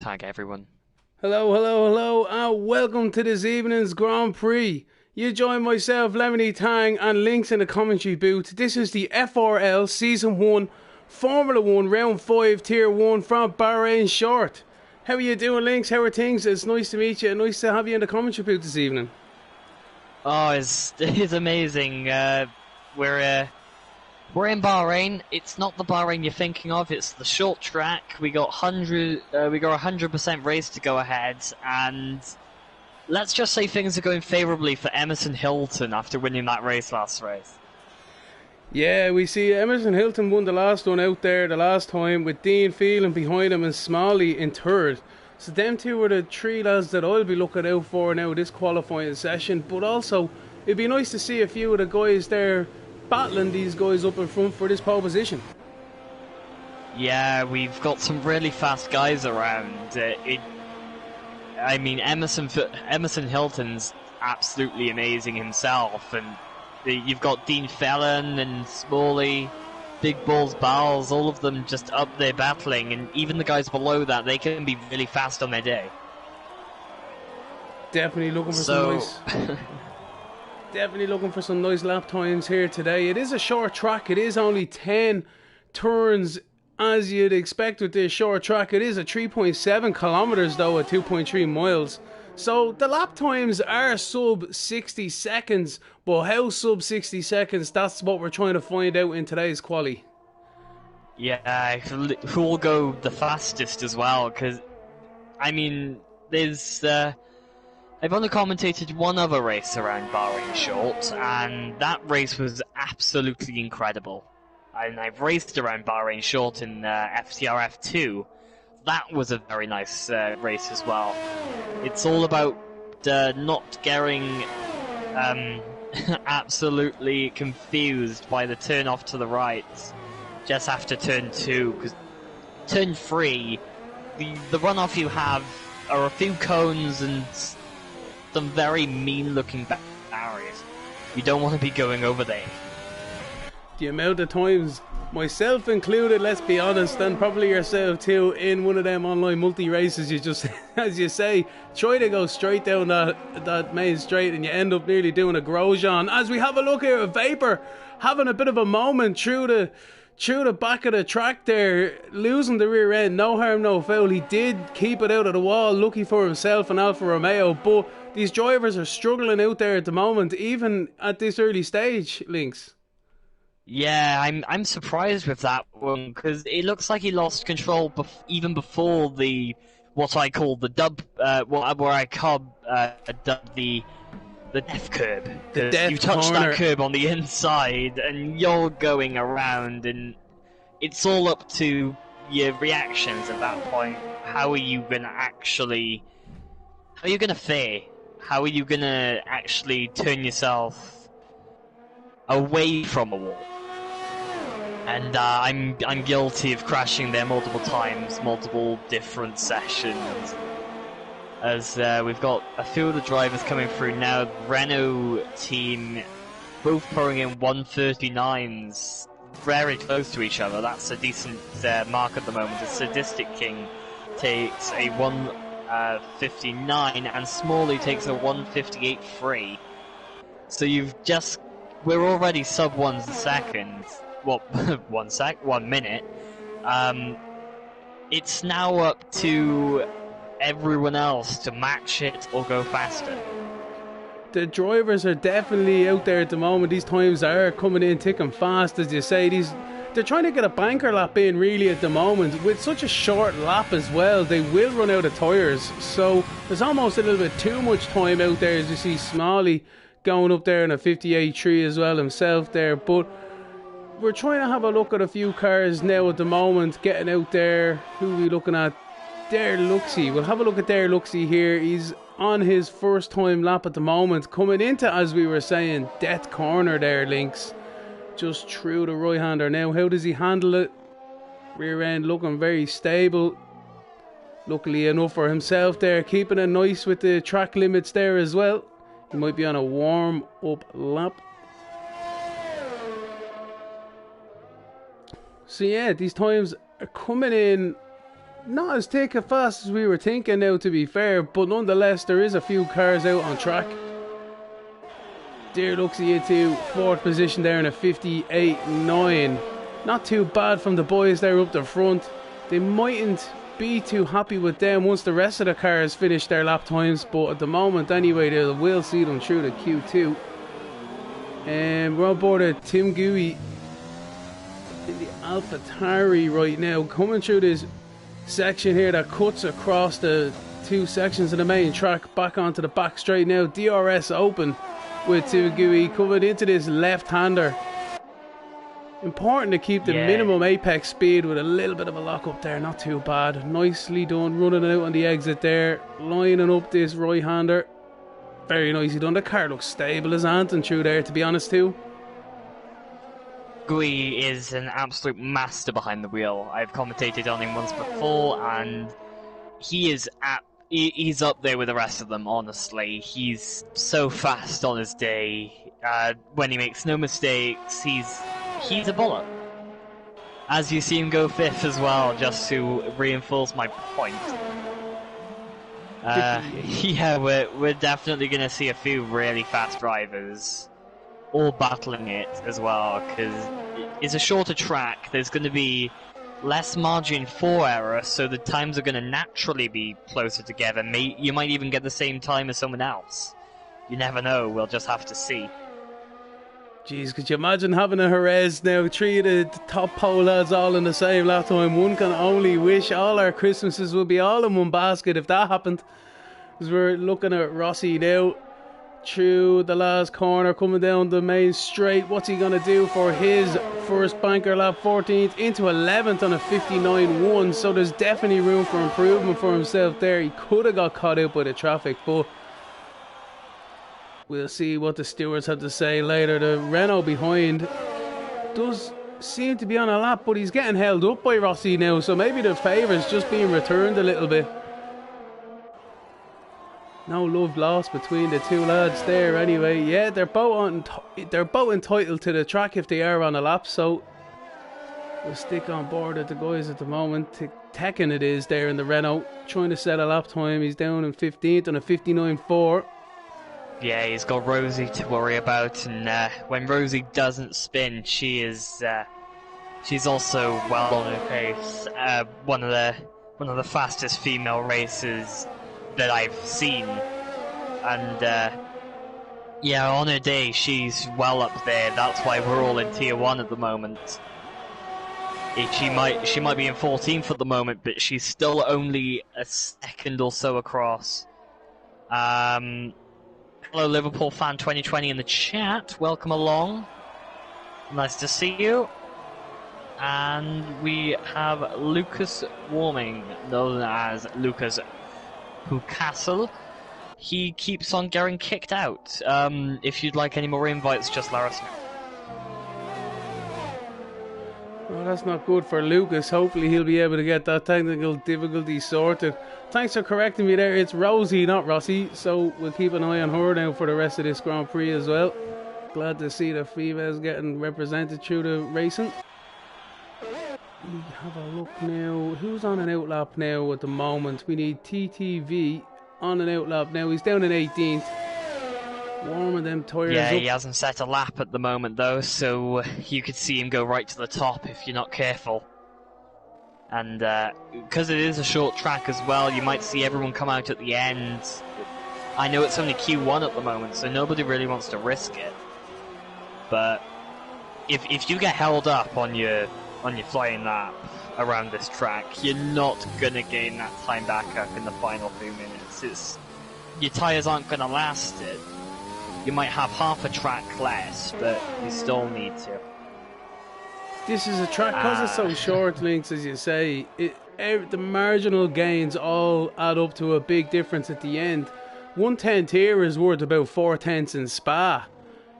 Tag everyone. Hello, hello, hello, and welcome to this evening's Grand Prix. You join myself, Lemony Tang, and Lynx in the commentary booth. This is the FRL Season 1 Formula 1 Round 5 Tier 1 from Bahrain Short. How are you doing, Lynx? How are things? It's nice to meet you and nice to have you in the commentary booth this evening. Oh, it's amazing. We're in Bahrain. It's not the Bahrain you're thinking of. It's the short track. We got 100% race to go ahead, and let's just say things are going favourably for Emerson Hilton after winning that race last race. Yeah, we see Emerson Hilton won the last one out there the last time with Dean Phelan behind him and Smalley in third. So them two were the three lads that I'll be looking out for now this qualifying session. But also, it'd be nice to see a few of the guys there battling these guys up in front for this pole position. Yeah, we've got some really fast guys around. Emerson Hilton's absolutely amazing himself, and you've got Dean Phelan and Smalley, Big Balls Bowles, all of them just up there battling, and even the guys below that, they can be really fast on their day. Definitely looking for some nice... Definitely looking for some nice lap times here today. It is a short track. It is only 10 turns as you'd expect with this short track. It is a 3.7 kilometers though at 2.3 miles. So the lap times are sub 60 seconds, but how sub 60 seconds, that's what we're trying to find out in today's quali. Yeah, who will go the fastest as well, because, I mean, I've only commentated one other race around Bahrain Short, and that race was absolutely incredible. And I've raced around Bahrain Short in FTRF 2. That was a very nice race as well. It's all about not getting absolutely confused by the turn off to the right just after turn 2, because turn 3, the runoff you have are a few cones and some very mean-looking barriers. You don't want to be going over there. The amount of times, myself included, let's be honest, and probably yourself too, in one of them online multi-races, you just, as you say, try to go straight down that main straight and you end up nearly doing a Grosjean. As we have a look here at Vapor, having a bit of a moment through the back of the track there, losing the rear end, no harm, no foul. He did keep it out of the wall, lucky for himself and Alfa Romeo, but these drivers are struggling out there at the moment, even at this early stage, Lynx. Yeah, I'm surprised with that one, because it looks like he lost control even before what I call the dub, where I dub the death curb. Because you touch that curb on the inside and you're going around, and it's all up to your reactions at that point. How are you going to fare? How are you going to actually turn yourself away from a wall? And I'm guilty of crashing there multiple times, multiple different sessions. As we've got a few of the drivers coming through now. The Renault team both pouring in 139s, very close to each other. That's a decent mark at the moment. The Sadistic King takes a 159 and Smalley takes a 158.3. So we're already sub 1 second. Well, 1 minute. It's now up to everyone else to match it or go faster. The drivers are definitely out there at the moment. These times are coming in thick and fast, as you say. They're trying to get a banker lap in really at the moment. With such a short lap as well, they will run out of tyres. So there's almost a little bit too much time out there, as you see Smalley going up there in a 58.3 as well himself there. But we're trying to have a look at a few cars now at the moment, getting out there. Who are we looking at? Dare Luxie. We'll have a look at Dare Luxie here. He's on his first time lap at the moment, coming into, as we were saying, death corner there, Lynx. Just through the right hander now. How does he handle it? Rear end looking very stable. Luckily enough for himself there, keeping it nice with the track limits there as well. He might be on a warm up lap. So yeah, these times are coming in not as thick and fast as we were thinking now, to be fair, but nonetheless there is a few cars out on track. There looks into 4th position there in a 58.9. Not too bad from the boys there up the front. They mightn't be too happy with them once the rest of the cars finish their lap times, but at the moment anyway they will see them through the Q2. And we're on board of Tim Gooey in the AlphaTauri right now, coming through this section here that cuts across the 2 sections of the main track back onto the back straight now. DRS open with Tim Gooey coming into this left-hander. Important to keep the minimum apex speed with a little bit of a lock up there, not too bad. Nicely done, running it out on the exit there, lining up this right-hander. Very nicely done. The car looks stable as anything through there, to be honest too. Bowie is an absolute master behind the wheel. I've commentated on him once before, and he is he's up there with the rest of them, honestly. He's so fast on his day. When he makes no mistakes, he's a bullet. As you see him go 5th as well, just to reinforce my point. Yeah, we're definitely going to see a few really fast drivers all battling it as well, because it's a shorter track. There's going to be less margin for error, so the times are going to naturally be closer together. You might even get the same time as someone else. You never know, we'll just have to see. Jeez, could you imagine having a Jerez now, 3 of the top pole lads all in the same lap time? One can only wish all our Christmases would be all in one basket if that happened. Because we're looking at Rossi now, through the last corner, coming down the main straight. What's he going to do for his first banker lap? 14th into 11th on a 59.1, so there's definitely room for improvement for himself there. He could have got caught out by the traffic, but we'll see what the stewards have to say later. The Renault behind does seem to be on a lap, but he's getting held up by Rossi now, so maybe the favour's just being returned a little bit. No love lost between the two lads there anyway. Yeah, they're both entitled to the track if they are on a lap, so we'll stick on board with the guys at the moment. Tekken it is there in the Renault, trying to set a lap time. He's down in 15th on a 59.4. Yeah, he's got Rosie to worry about, and when Rosie doesn't spin, she's also well on her pace. One of the fastest female racers that I've seen, and yeah, on her day she's well up there. That's why we're all in tier 1 at the moment. She might be in 14th at the moment, but she's still only a second or so across. Hello Liverpool fan 2020 in the chat, welcome along, nice to see you. And we have Lucas Warming, known as Lucas Castle. He keeps on getting kicked out. If you'd like any more invites, just let us know. Well, that's not good for Lucas. Hopefully he'll be able to get that technical difficulty sorted. Thanks for correcting me there. It's Rosie, not Rossi. So we'll keep an eye on her now for the rest of this Grand Prix as well. Glad to see the females getting represented through the racing. We have a look now. Who's on an outlap now at the moment? We need TTV on an outlap now. He's down in 18th. Warming them tyres up. He hasn't set a lap at the moment though, so you could see him go right to the top if you're not careful. And because it is a short track as well, you might see everyone come out at the end. I know it's only Q1 at the moment, so nobody really wants to risk it. But if you get held up on your flying lap around this track, you're not gonna gain that time back up in the final few minutes. Your tyres aren't gonna last it. You might have half a track less, but you still need to. This is a track, because it's so short, Lynx, as you say, the marginal gains all add up to a big difference at the end. 1/10 here is worth about 4/10 in Spa.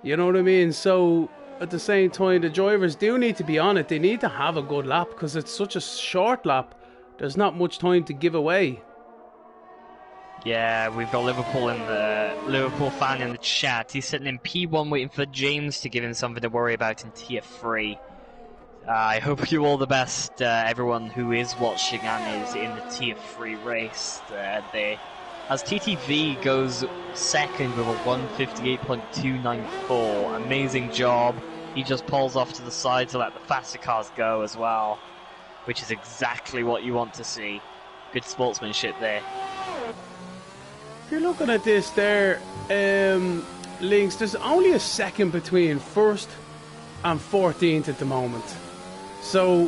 You know what I mean? So at the same time, the drivers do need to be on it. They need to have a good lap, because it's such a short lap. There's not much time to give away. Yeah, we've got Liverpool fan in the chat. He's sitting in P1 waiting for James to give him something to worry about in tier 3. I hope you all the best, everyone who is watching and is in the Tier 3 race. As TTV goes second with a 158.294, amazing job. He just pulls off to the side to let the faster cars go as well, which is exactly what you want to see. Good sportsmanship there. If you're looking at this there, Lynx, there's only a second between first and 14th at the moment. So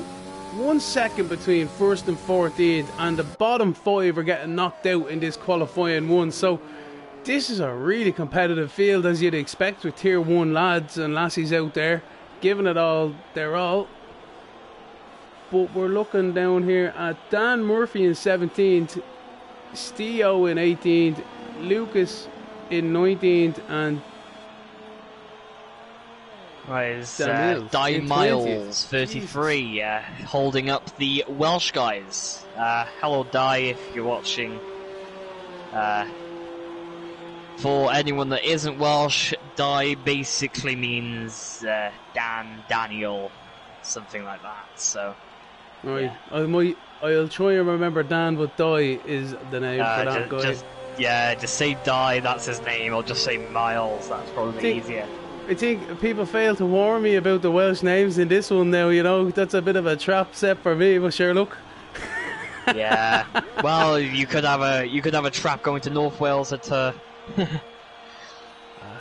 1 second between first and 14th, and the bottom 5 are getting knocked out in this qualifying one. So this is a really competitive field, as you'd expect, with Tier 1 lads and lassies out there giving it all their all. But we're looking down here at Dan Murphy in 17th, Steo in 18th, Lucas in 19th, and Di Miles 33 holding up the Welsh guys. Hello Di, if you're watching. For anyone that isn't Welsh, Di basically means Daniel, something like that. So, right, yeah. I'll try and remember Dan, but Di is the name for that guy. Just say Di, that's his name, or just say Miles, that's probably easier. I think people fail to warn me about the Welsh names in this one now, you know. That's a bit of a trap set for me, but sure, look. Yeah. Well, you could have a trap going to North Wales at I'm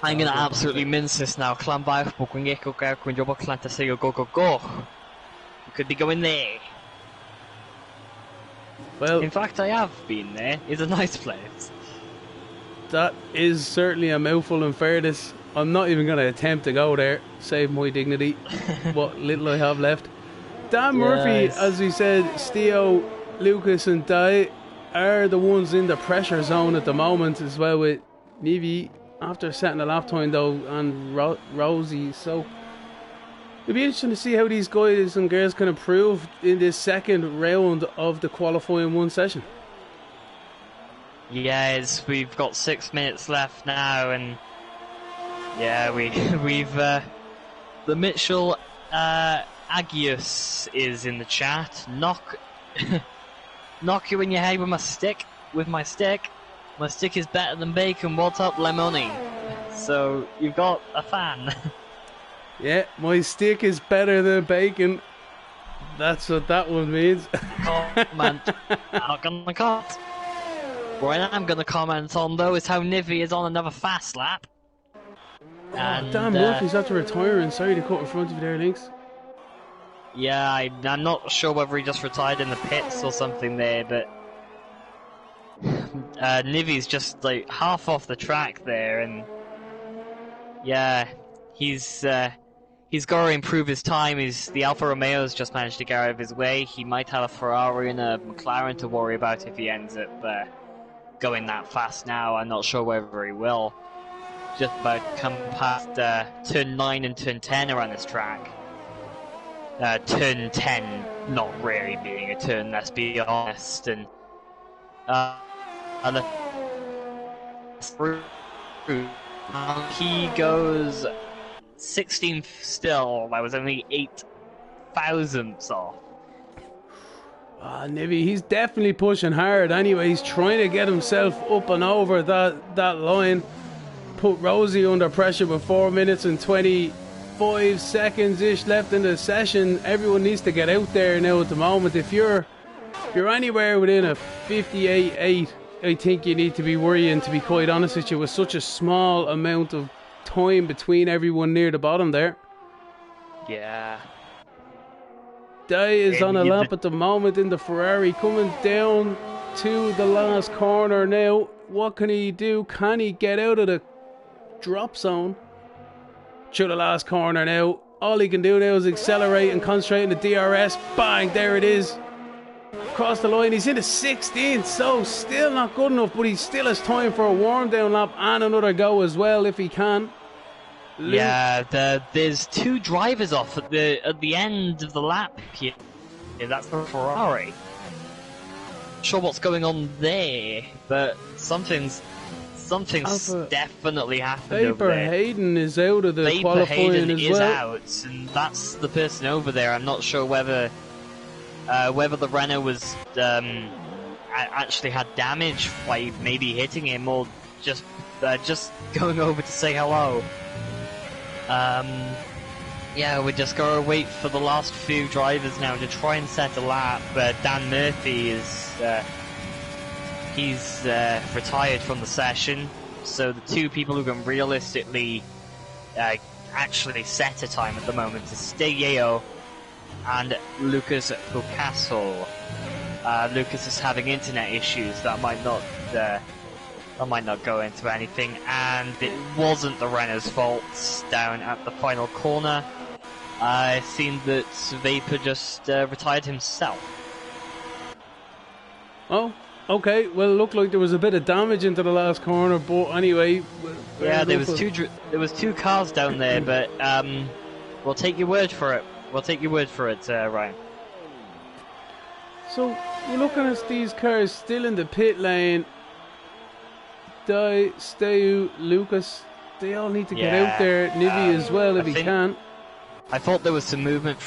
gonna absolutely mince this now. You could be going there. Well, in fact, I have been there. It's a nice place. That is certainly a mouthful in fairness. I'm not even going to attempt to go there. Save my dignity. What little I have left. Dan Murphy, as we said, Steo, Lucas and Di are the ones in the pressure zone at the moment, as well with Nivi after setting a lap time though, and Rosie. So it'll be interesting to see how these guys and girls can improve in this second round of the qualifying one session. Yes, we've got 6 minutes left now, and yeah, we've the Mitchell Agius is in the chat. Knock you in your head with my stick. My stick is better than bacon. What's up, Lemony? So you've got a fan. Yeah, my stick is better than bacon. That's what that one means. Comment. I'm not gonna comment. What I'm gonna comment on though is how Nivi is on another fast lap. And, damn, Murphy's after retiring. Sorry to cut in front of you there, Lynx. Yeah, I'm not sure whether he just retired in the pits or something there, but Nivi's just like half off the track there, and yeah, he's got to improve his time. The Alfa Romeo's just managed to get out of his way. He might have a Ferrari and a McLaren to worry about if he ends up going that fast now. I'm not sure whether he will. Just about come past turn 9 and turn 10 around this track. Turn 10 not really being a turn, let's be honest, and he goes 16th still. That was only 8 thousandths off. Nivi, he's definitely pushing hard anyway. He's trying to get himself up and over that line. Put Rosie under pressure with 4 minutes and 25 seconds-ish left in the session. Everyone needs to get out there now at the moment. If you're anywhere within a 58.8, I think you need to be worrying, to be quite honest with you, with such a small amount of time between everyone near the bottom there. Yeah. Di is on a lap at the moment in the Ferrari, coming down to the last corner now. What can he do? Can he get out of the drop zone? Through the last corner now. All he can do now is accelerate and concentrate on the DRS. Bang, there it is. Across the line, he's in the 16th, so still not good enough, but he still has time for a warm down lap and another go as well if he can. Yeah, there's 2 drivers off at the end of the lap here. Yeah, that's the Ferrari. Not sure what's going on there, but something's Something's Alpha- definitely happened over Vapor there. Hayden is out of the Vapor qualifying Hayden as is well. out, and that's the person over there. I'm not sure whether the Renault was actually had damage by maybe hitting him or just going over to say hello. Yeah, we just gotta wait for the last few drivers now to try and set a lap. Dan Murphy is he's retired from the session, so the two people who can realistically actually set a time at the moment is Steyeo and Lucas Picasso. Lucas is having internet issues that might not go into anything, and it wasn't the Renault's fault down at the final corner. It seemed that Vapor just retired himself. Oh, okay. Well, it looked like there was a bit of damage into the last corner, but anyway. Yeah, there was two cars down there, but we'll take your word for it. Ryan. So we're looking at these cars still in the pit lane. Steu, Lucas, they all need to get out there. Nivi as well if he can. I thought there was some movement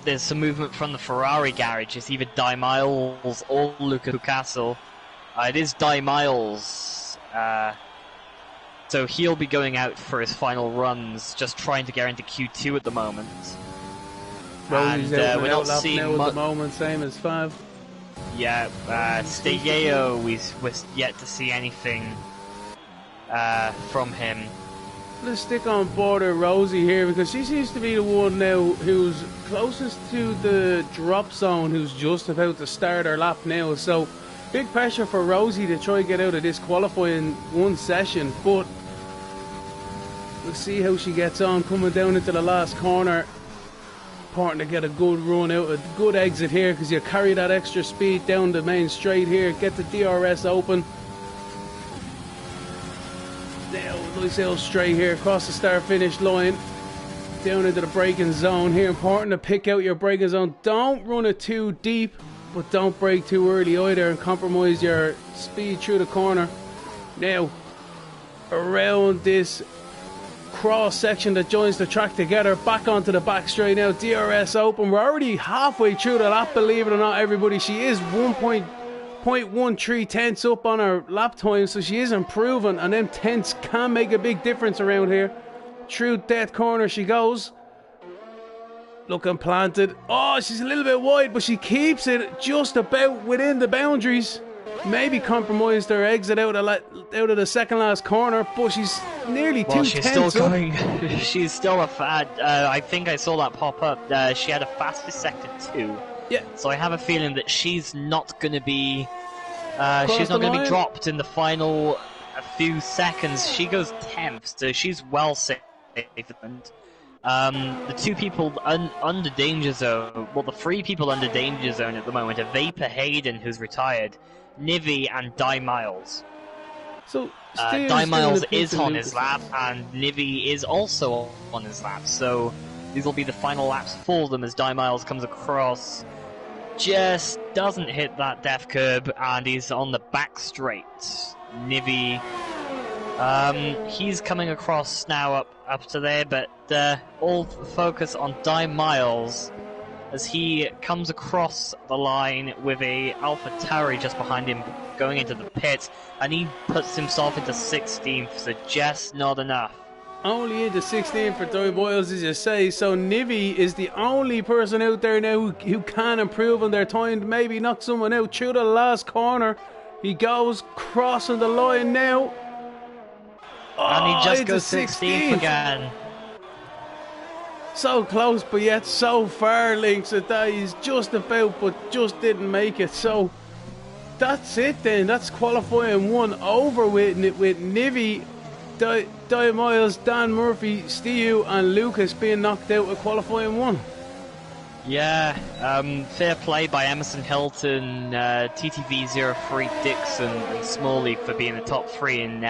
there's some movement from the Ferrari garage. It's either Di Miles or Luca Picasso. It is Di Miles. So he'll be going out for his final runs, just trying to get into Q2 at the moment. Rosie's out we're not seeing now at the moment, same as Fav. Yeah, Steyeo, we're yet to see anything from him. Let's stick on board with Rosie here because she seems to be the one now who's closest to the drop zone, who's just about to start her lap now. So big pressure for Rosie to try and get out of this qualifying one session, but we'll see how she gets on coming down into the last corner. Important to get a good run out, a good exit here because you carry that extra speed down the main straight here, get the DRS open. Now, nice little straight here across the start finish line, down into the braking zone here. Important to pick out your braking zone. Don't run it too deep, but don't brake too early either and compromise your speed through the corner. Now, around this cross section that joins the track together, back onto the back straight now, DRS open. We're already halfway through the lap, believe it or not, everybody. She is 1.13 tenths up on her lap time, so she is improving, and them tenths can make a big difference around here. Through that corner she goes, looking planted. Oh, she's a little bit wide, but she keeps it just about within the boundaries. Maybe compromised her exit out of the second last corner, but she's nearly 2 she's tenths still up. going. She's still a fad. I think I saw that pop up. She had a fastest sector 2. Yeah. So I have a feeling that she's not going to be. She's the not going to be line. dropped in the final few seconds. She goes 10th, so she's well safe. The two people under danger zone, well, the three people under danger zone at the moment are Vapor Hayden, who's retired, Nivi, and Di Miles. So Di Miles is on his lap, and Nivi is also on his lap, so these will be the final laps for them as Di Miles comes across. Just doesn't hit that death curb, and he's on the back straight. Nivi, he's coming across now up to there, but all focus on Di Miles as he comes across the line with a Alpha Tauri just behind him going into the pit, and he puts himself into 16th, so just not enough. Only into 16 for Di Miles, as you say, so Nivi is the only person out there now who can improve on their time, maybe knock someone out through the last corner. He goes crossing the line now. And he just into goes 16th again. So close, but yet so far, Lynx. That he's just about, but just didn't make it. So that's it then. That's qualifying one over with Nivi, Di Miles, Dan Murphy, Stu, and Lucas being knocked out of qualifying one. Yeah, fair play by Emerson Hilton, TTV03 Dixon, and Smalley for being the top three in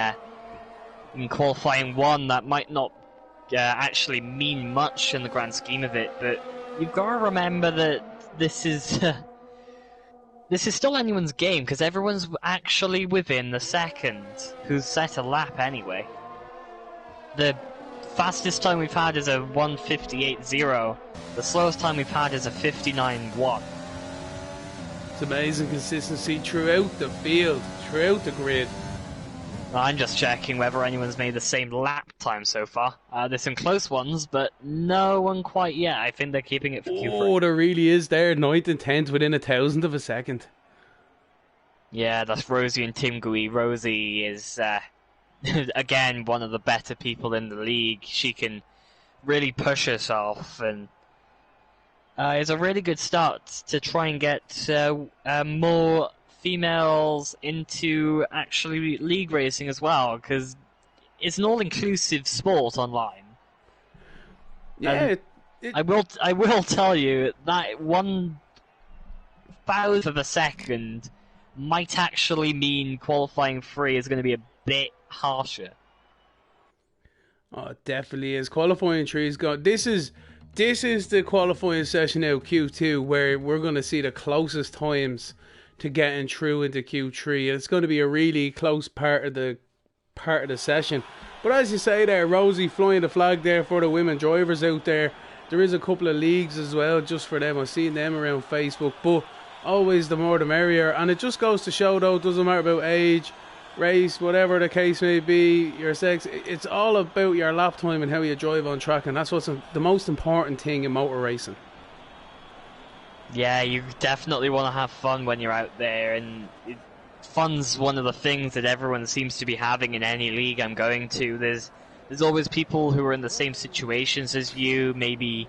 qualifying one. That might not actually mean much in the grand scheme of it, but you've got to remember that this is this is still anyone's game because everyone's actually within the second who's set a lap anyway. The fastest time we've had is a 1:58.0. The slowest time we've had is a 59.1. It's amazing consistency throughout the field, throughout the grid. I'm just checking whether anyone's made the same lap time so far. There's some close ones, but no one quite yet. I think they're keeping it for Q3. Oh, there really is there. 9th and 10th within 1,000th of a second. Yeah, that's Rosie and Tim Gui. Rosie is, again, one of the better people in the league. She can really push herself, and it's a really good start to try and get more females into actually league racing as well, because it's an all-inclusive sport online. Yeah, I will tell you that 1,000th of a second might actually mean qualifying 3 is going to be a bit harsher. Oh, it definitely is. Qualifying 3 is gone. This is the qualifying session now, Q2, where we're going to see the closest times to getting through into Q3. It's going to be a really close part of the session. But as you say there, Rosie flying the flag there for the women drivers out there. There is a couple of leagues as well just for them. I've seen them around Facebook, but always the more the merrier. And it just goes to show, though, it doesn't matter about age, race, whatever the case may be, your sex. It's all about your lap time and how you drive on track, and that's what's the most important thing in motor racing. Yeah, you definitely want to have fun when you're out there, and fun's one of the things that everyone seems to be having in any league I'm going to. There's always people who are in the same situations as you. Maybe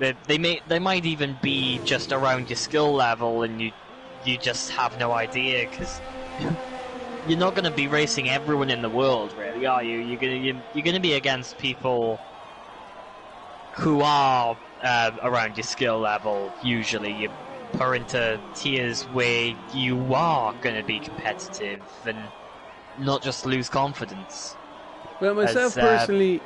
they might even be just around your skill level, and you just have no idea, because you're not going to be racing everyone in the world, really, are you? You're gonna be against people who are around your skill level. Usually you are into tiers where you are going to be competitive and not just lose confidence. Well, myself personally,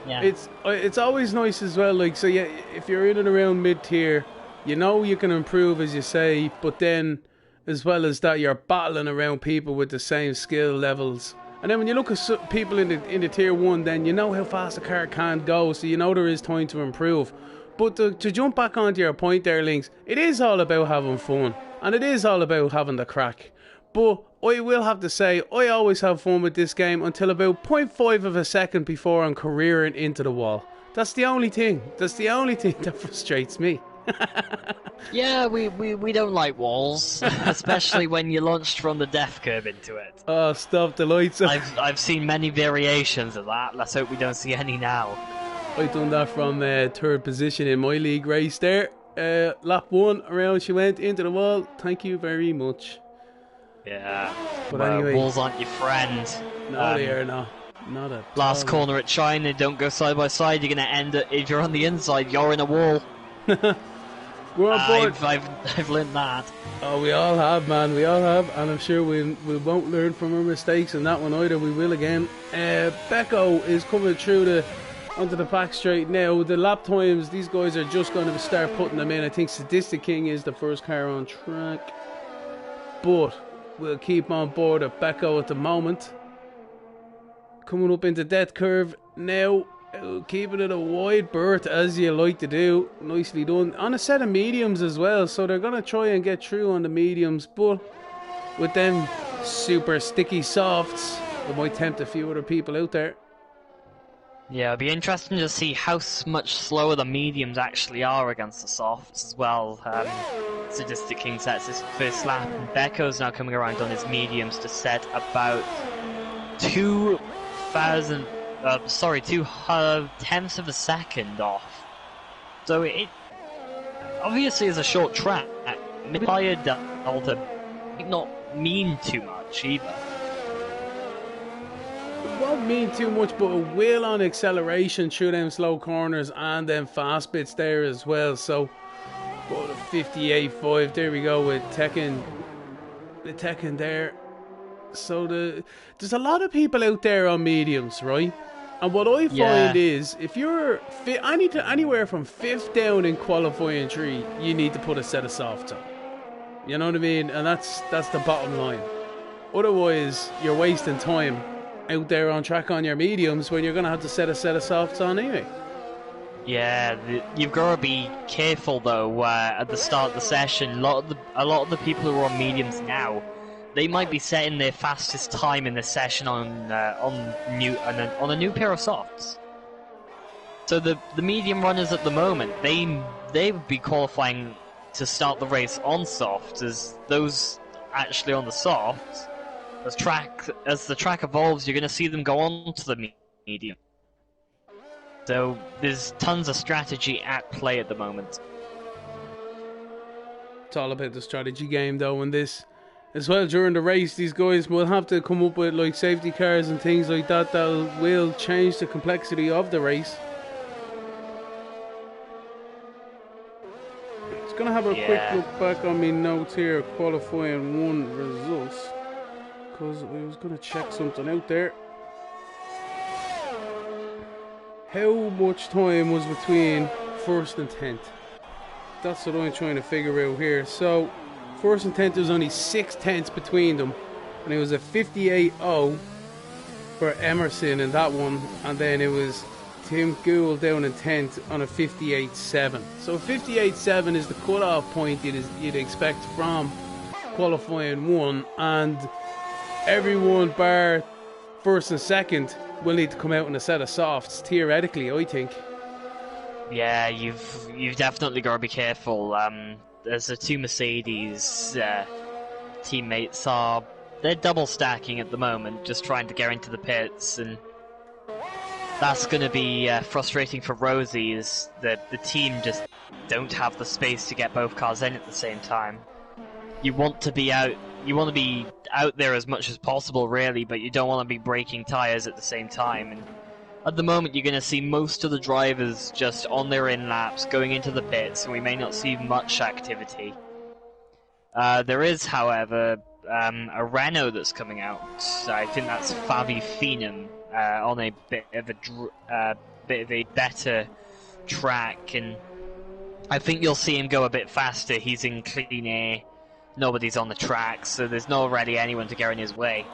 yeah. it's always nice as well, like, so yeah, if you're in and around mid-tier, you know you can improve, as you say, but then as well as that, you're battling around people with the same skill levels. And then when you look at people in the tier 1, then you know how fast a car can go, so you know there is time to improve. But to jump back onto your point there, Lynx, it is all about having fun, and it is all about having the crack. But I will have to say, I always have fun with this game until about 0.5 of a second before I'm careering into the wall. That's the only thing. That's the only thing that frustrates me. Yeah, we don't like walls, especially when you launched from the death curve into it. Oh, stop the lights. I've seen many variations of that. Let's hope we don't see any now. I've done that from 3rd position in my league race there. Lap 1, around she went into the wall. Thank you very much. Yeah, but well, anyway, walls aren't your friend. No, they are not. Not at last all. corner at China, don't go side by side. You're going to end it. If you're on the inside, you're in a wall. We're on board. I've learned that. Oh, we all have, man. We all have, and I'm sure we won't learn from our mistakes in that one either. We will again. Becco is coming through onto the back straight now. The lap times, these guys are just going to start putting them in. I think Sadistic King is the first car on track, but we'll keep on board at Becco at the moment. Coming up into death curve now. Keeping it a wide berth, as you like to do. Nicely done. On a set of mediums as well, so they're going to try and get through on the mediums, but with them super sticky softs, it might tempt a few other people out there. Yeah, it'll be interesting to see how much slower the mediums actually are against the softs as well. Sadistic King sets his first lap, and Becco's now coming around on his mediums to set about 2 tenths of a second off. So it obviously is a short track. Maybe higher delta might not mean too much either. It won't mean too much, but it will on acceleration through them slow corners and them fast bits there as well. So, about a 58.5. There we go with Tekken. The Tekken there. So there's a lot of people out there on mediums, right? And what I find is, if you're anywhere from 5th down in qualifying 3, you need to put a set of softs on. You know what I mean? And that's the bottom line. Otherwise, you're wasting time out there on track on your mediums when you're going to have to set a set of softs on anyway. Yeah, you've got to be careful though. At the start of the session, a lot of the people who are on mediums now, they might be setting their fastest time in the session on a new pair of softs. So the medium runners at the moment, they would be qualifying to start the race on softs, as those actually on the softs. As the track evolves, you're going to see them go on to the medium. So there's tons of strategy at play at the moment. It's all about the strategy game though, and this as well. During the race, these guys will have to come up with like safety cars and things like that will change the complexity of the race. Just gonna have a quick look back on my notes here, qualifying 1 results, because I was gonna check something out there. How much time was between first and 10th? That's what I'm trying to figure out here. So, first and 10th, there's only 6 tenths between them. And it was a 58.0 for Emerson in that one. And then it was Tim Gould down in 10th on a 58.7. So 58.7 is the cut-off point you'd expect from qualifying 1. And everyone bar first and second will need to come out in a set of softs, theoretically, I think. Yeah, you've definitely got to be careful. There's the 2 Mercedes teammates they're double stacking at the moment, just trying to get into the pits, and that's going to be frustrating for Rosie, as the team just don't have the space to get both cars in at the same time. You want to be out there as much as possible, really, but you don't want to be breaking tyres at the same time. And at the moment, you're going to see most of the drivers just on their in-laps, going into the pits, and we may not see much activity. There is, however, a Renault that's coming out. I think that's Favi Phenom on a bit of a better track, and I think you'll see him go a bit faster. He's in clean air. Nobody's on the track, so there's not really anyone to get in his way.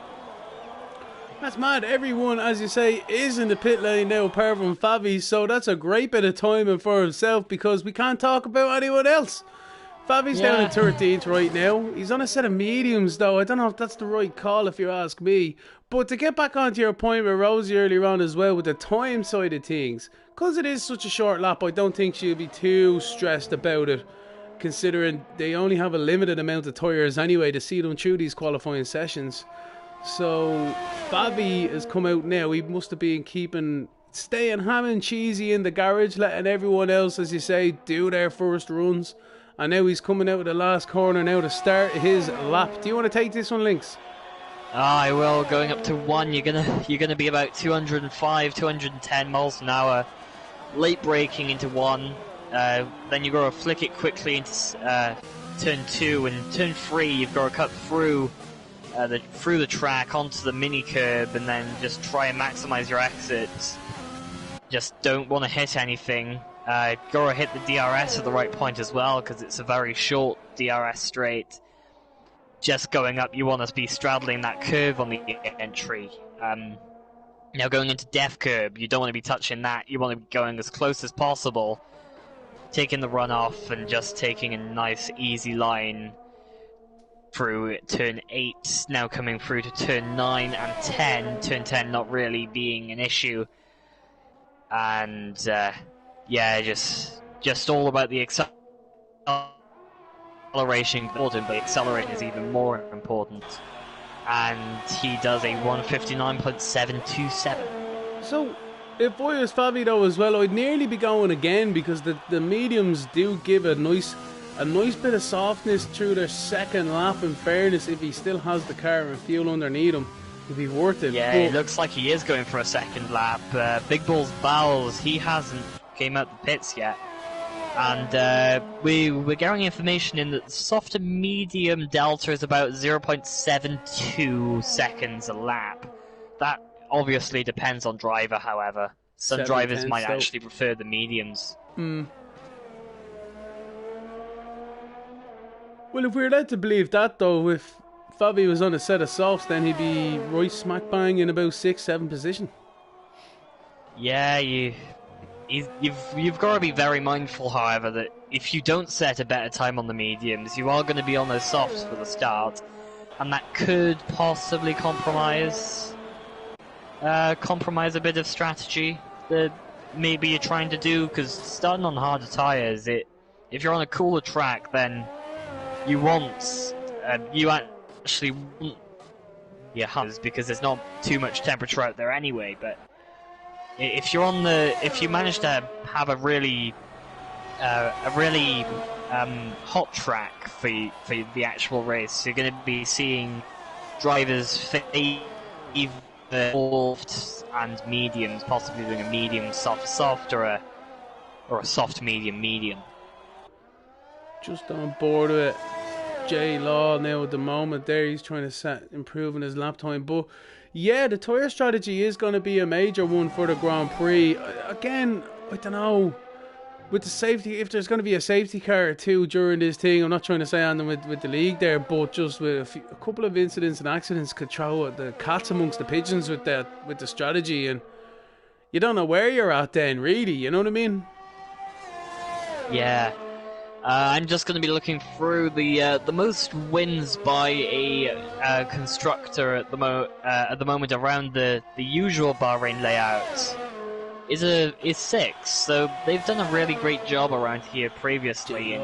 That's mad. Everyone, as you say, is in the pit lane now apart from Favi, so that's a great bit of timing for himself because we can't talk about anyone else. Favi's down in 13th right now. He's on a set of mediums though. I don't know if that's the right call if you ask me. But to get back onto your point with Rosie earlier on as well with the time side of things, because it is such a short lap, I don't think she'll be too stressed about it, considering they only have a limited amount of tyres anyway to see them through these qualifying sessions. So Favi has come out now. He must have been staying ham and cheesy in the garage, letting everyone else, as you say, do their first runs. And now he's coming out of the last corner now to start his lap. Do you want to take this one, Lynx? I will. Going up to 1, you're gonna be about 205, 210 miles an hour. Late braking into 1. Then you've got to flick it quickly into turn 2, and turn 3 you've got to cut through the track onto the mini curb, and then just try and maximize your exits. Just don't want to hit anything. Got to hit the DRS at the right point as well, because it's a very short DRS straight. Just going up, you want to be straddling that curve on the entry. Now going into death curb, you don't want to be touching that. You want to be going as close as possible, taking the runoff and just taking a nice easy line through turn 8, now coming through to turn 9 and 10, turn 10 not really being an issue, and yeah, just all about the acceleration important, but acceleration is even more important, and he does a 159.727. So if I was Favi though as well, I'd nearly be going again, because the mediums do give a nice bit of softness through their second lap. In fairness, if he still has the car and fuel underneath him, it'd be worth it. Yeah, it looks like he is going for a second lap. Big Bull's Bowles, he hasn't came out the pits yet. And we're getting information in that soft and medium delta is about 0.72 seconds a lap. That obviously depends on driver, however. Some drivers might actually prefer the mediums. Well, if we're led to believe that, though, if Fabi was on a set of softs, then he'd be right smack bang in about 6th, 7th position. Yeah, you've got to be very mindful, however, that if you don't set a better time on the mediums, you are going to be on those softs for the start, and that could possibly compromise a bit of strategy that maybe you're trying to do. Because starting on harder tires, if you're on a cooler track, then you actually want your Hunters because there's not too much temperature out there anyway. But if you manage to have a really hot track for the actual race, you're going to be seeing drivers favor soft and mediums, possibly doing a medium soft or a soft medium. Just on board with J Law now at the moment. There, he's trying to improving his lap time, but yeah, the tyre strategy is going to be a major one for the Grand Prix. Again, I don't know. With the safety, if there's going to be a safety car or two during this thing, I'm not trying to say anything with the league there, but just with a couple of incidents and accidents could throw the cats amongst the pigeons with the strategy, and you don't know where you're at then, really, you know what I mean? Yeah. I'm just going to be looking through the most wins by a constructor at the moment around the usual Bahrain layout is 6. So they've done a really great job around here previously.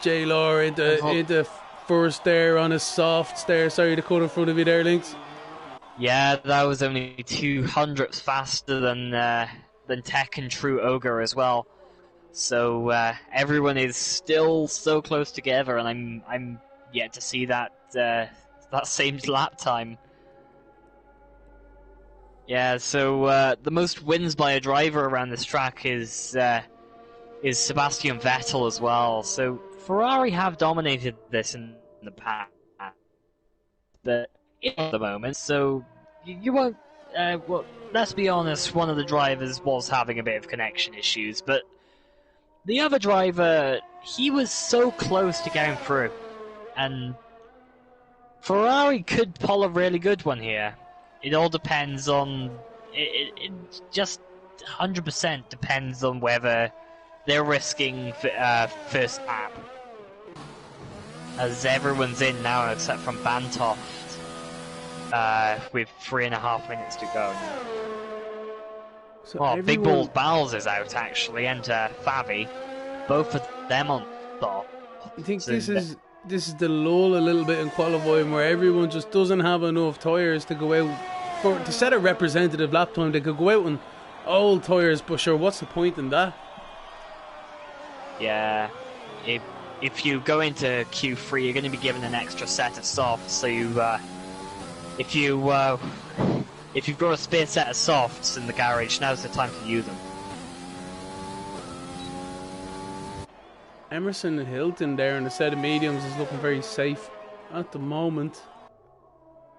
J-Law into first there on his softs there. Sorry to cut in front of you there, Lynx. Yeah, that was only 200ths faster than Tech and True Ogre as well. So everyone is still so close together, and I'm yet to see that same lap time. Yeah, so the most wins by a driver around this track is Sebastian Vettel as well. So Ferrari have dominated this in the past, but at the moment, so you won't. Well, let's be honest. One of the drivers was having a bit of connection issues, but the other driver, he was so close to getting through, and Ferrari could pull a really good one here. It all depends on... It just 100% depends on whether they're risking first lap. As everyone's in now except from Bantoft, with 3.5 minutes to go. So Big Balls Bowles is out actually, and Favi. Both of them on top. I think so this is the lull a little bit in qualifying, where everyone just doesn't have enough tyres to go out to set a representative lap time. They could go out on old tyres, but sure, what's the point in that? Yeah, if you go into Q3, you're going to be given an extra set of softs. So if you've got a spare set of softs in the garage, now's the time to use them. Emerson Hilton there in a set of mediums is looking very safe at the moment.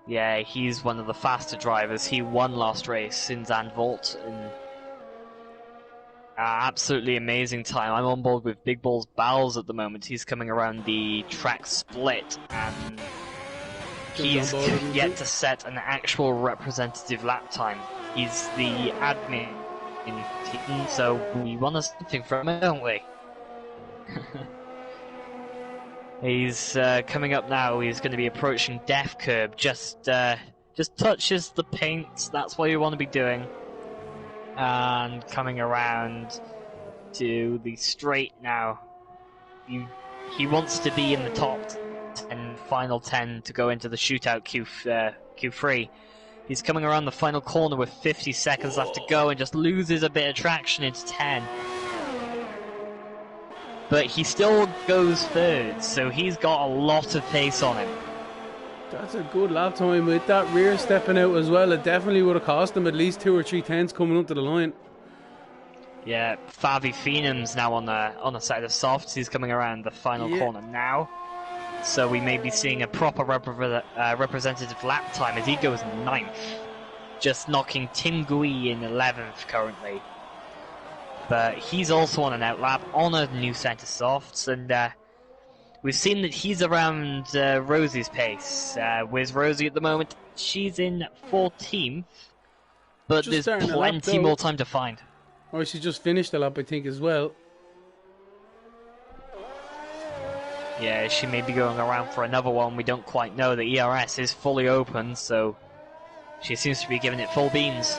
Yeah, he's one of the faster drivers. He won last race in Zandvoort in absolutely amazing time. I'm on board with Big Balls Bowles at the moment. He's coming around the track split, and he's yet to set an actual representative lap time. He's the admin in team, so we want something from him, don't we? He's coming up now. He's going to be approaching Death Curb. Just touches the paint. That's what you want to be doing. And coming around to the straight now. He wants to be in the top 10, final 10 to go into the shootout Q3. He's coming around the final corner with 50 seconds left to go and just loses a bit of traction into 10. But he still goes third, so he's got a lot of pace on him. That's a good lap time with that rear stepping out as well. It definitely would have cost him at least 2 or 3 tenths coming up to the line. Yeah, Favi Phenum's now on the side of softs. He's coming around the final corner now. So we may be seeing a proper representative lap time as he goes 9th. Just knocking Tim Gui in 11th currently. But he's also on an outlap on a new set of softs, and we've seen that he's around Rosie's pace. Where's Rosie at the moment? She's in 14th, but Just there's starting a lap, plenty though. more time to find. Or she just finished the lap, I think, as well. Yeah, she may be going around for another one. We don't quite know. The ERS is fully open, so she seems to be giving it full beans.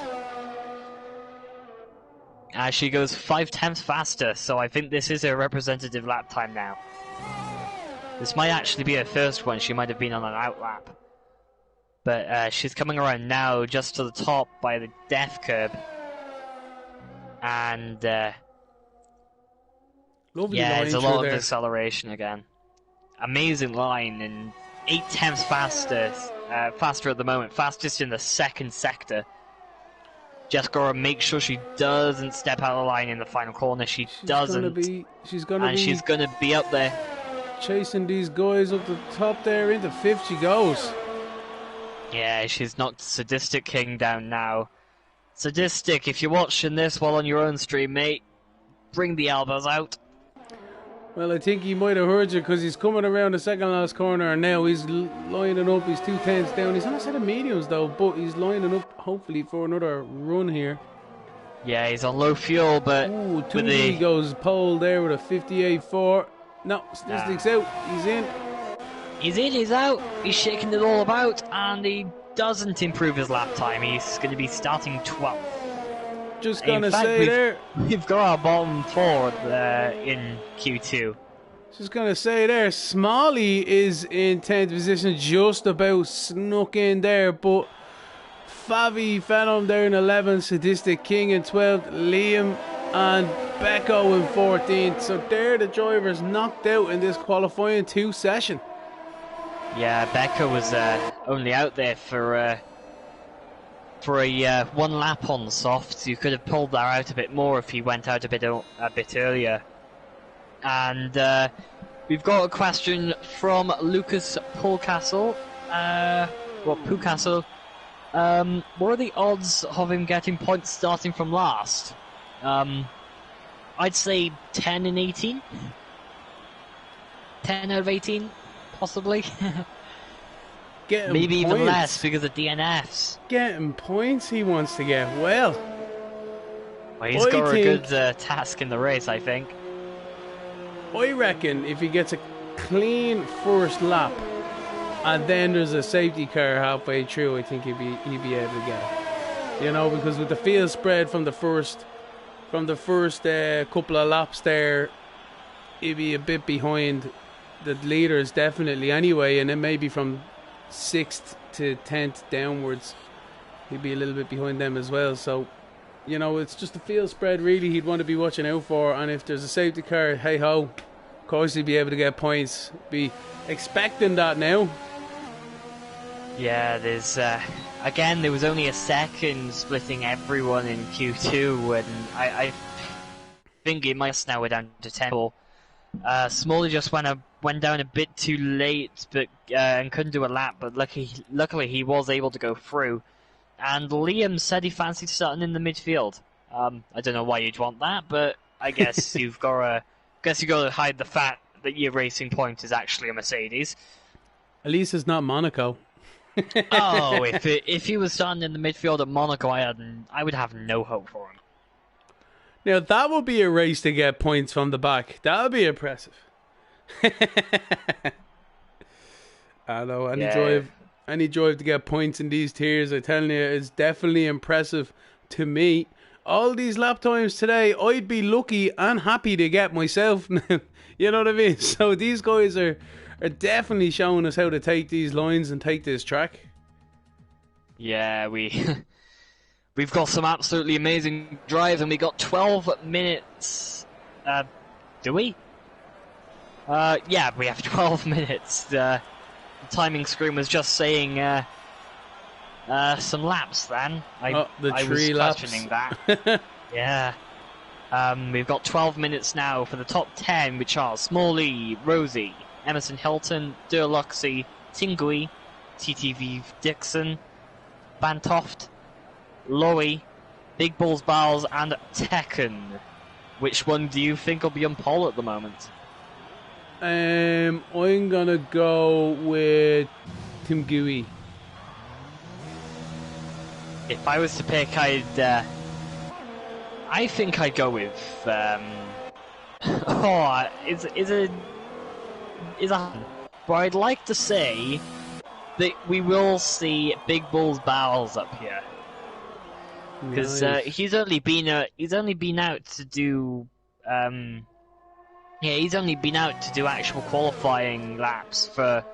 She goes 5/10 faster, so I think this is a representative lap time now. This might actually be her first one. She might have been on an out lap. But she's coming around now just to the top by the death curb. And Lovely yeah, line it's a through lot of there. acceleration again. Amazing line, and 0.8 faster, faster at the moment, fastest in the second sector. Just gotta make sure she doesn't step out of the line in the final corner. She's gonna be she's gonna be up there. Chasing these guys up the top there. Into 5th she goes. Yeah, she's knocked Sadistic King down now. Sadistic, if you're watching this while on your own stream, mate, bring the elbows out. Well, I think he might have heard you, because he's coming around the second last corner, and now he's lining up. He's 2/10 down. He's on a set of mediums though, but he's lining up hopefully for another run here. Yeah, he's on low fuel, but Ooh, with 2D goes pole there with a 58.4. No, Statistics out. He's in. He's in, he's out, he's shaking it all about, and he doesn't improve his lap time. He's going to be starting 12th. Just gonna say there. We've got our bottom 4 in Q2. Just gonna say there. Smalley is in 10th position, just about snuck in there, but Favi Phenom there in 11th, Sadistic King in 12th, Liam and Becco in 14th. So they're the drivers knocked out in this qualifying 2 session. Yeah, Becca was only out there for a 1 lap on softs. You could have pulled that out a bit more if he went out a bit earlier. And we've got a question from Lucas Pulcastle. Pulcastle. What are the odds of him getting points starting from last? I'd say 10 and 18. 10 out of 18, possibly. Maybe even less because of DNFs. Getting points he wants to get. Well, He's got a good task in the race, I think. I reckon if he gets a clean first lap and then there's a safety car halfway through, I think he'd be able to get it. You know, because with the field spread from the first couple of laps there, he'd be a bit behind the leaders definitely anyway, and then maybe from 6th to 10th downwards he'd be a little bit behind them as well. So, you know, it's just the field spread really he'd want to be watching out for, and if there's a safety car, hey ho, of course he'd be able to get points. Be expecting that now. Yeah, there's again, there was only a second splitting everyone in Q2, and I think it might now we're down to 10. Smalley just went down a bit too late, but and couldn't do a lap. But luckily he was able to go through. And Liam said he fancied starting in the midfield. I don't know why you'd want that, but I guess you've got to hide the fact that your racing point is actually a Mercedes. At least it's not Monaco. Oh, if he was starting in the midfield at Monaco, I would have no hope for him. Now that would be a race to get points from the back. That would be impressive. I know any drive to get points in these tiers, I'm telling you, is definitely impressive to me. All these lap times today, I'd be lucky and happy to get myself. You know what I mean? So these guys are definitely showing us how to take these lines and take this track. Yeah, we've got some absolutely amazing drives, and we got 12 minutes. Do we? Yeah, we have 12 minutes. The timing screen was just saying some laps then. I was questioning that. Yeah. We've got 12 minutes now for the top 10, which are Smalley, Rosie, Emerson Hilton, Durluxy, Tingui, TTV Dixon, Bantoft, Lowy, Big Balls Bowles, and Tekken. Which one do you think will be on pole at the moment? I'm gonna go with Tim Gooey. If I was to pick, I think I'd go with oh, is a but I'd like to say that we will see Big Bull's bowels up here, because Nice. he's only been out to do he's only been out to do actual qualifying laps for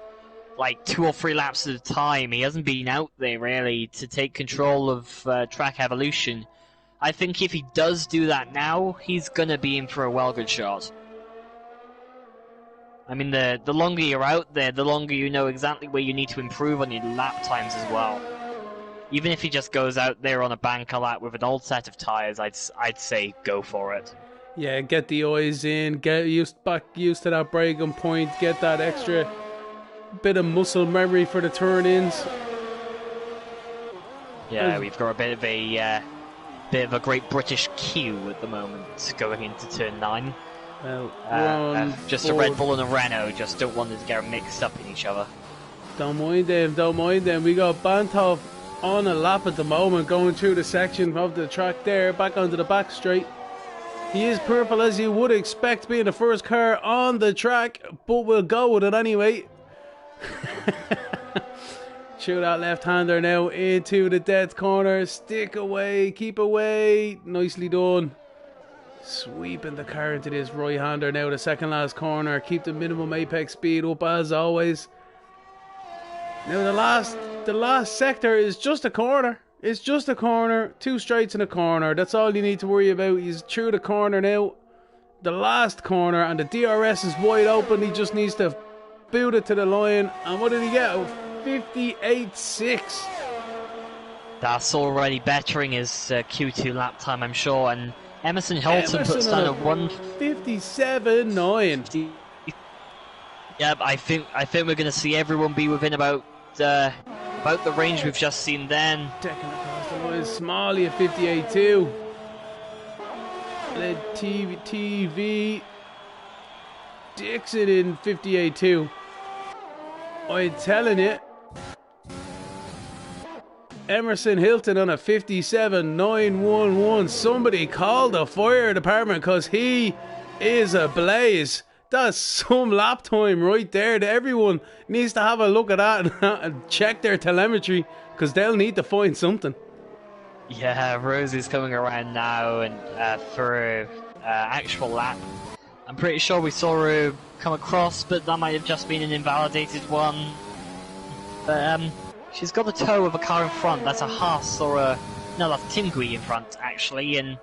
like 2 or 3 laps at a time. He hasn't been out there really to take control of track evolution. I think if he does do that now, he's gonna be in for a well good shot. I mean, the longer you're out there, the longer you know exactly where you need to improve on your lap times as well. Even if he just goes out there on a banker lap with an old set of tyres, I'd say go for it. Yeah, get the eyes in, get back used to that braking point, get that extra bit of muscle memory for the turn-ins. Yeah, we've got a bit of a Great British queue at the moment going into turn 9. Well, just a Red Bull and a Renault just don't want it to get mixed up in each other. Don't mind them. We got Bantov on a lap at the moment, going through the section of the track there, back onto the back straight. He is purple as you would expect, being the first car on the track, but we'll go with it anyway. Shoot that left-hander now into the death corner. Stick away, keep away. Nicely done. Sweeping the car into this right-hander now, the second last corner. Keep the minimum apex speed up as always. Now the last sector is just a corner. It's just a corner, 2 straights in a corner. That's all you need to worry about. He's through the corner now. The last corner, and the DRS is wide open. He just needs to boot it to the line. And what did he get? 58.6. That's already bettering his Q2 lap time, I'm sure. And Emerson Hilton puts down a 1:57.9. Yep, I think we're going to see everyone be within about the range we've just seen then. Decking across the line, Smalley at 58.2. Led TV Dixon in 58.2. I'm telling you, Emerson Hilton on a 57.911. Somebody call the fire department, because he is ablaze. That's some lap time right there. Everyone needs to have a look at that and check their telemetry, because they'll need to find something. Yeah, Rosie's coming around now, and for actual lap, I'm pretty sure we saw her come across, but that might have just been an invalidated one. But she's got the toe of a car in front. That's a Haas or a... No, that's Timgui in front, actually, and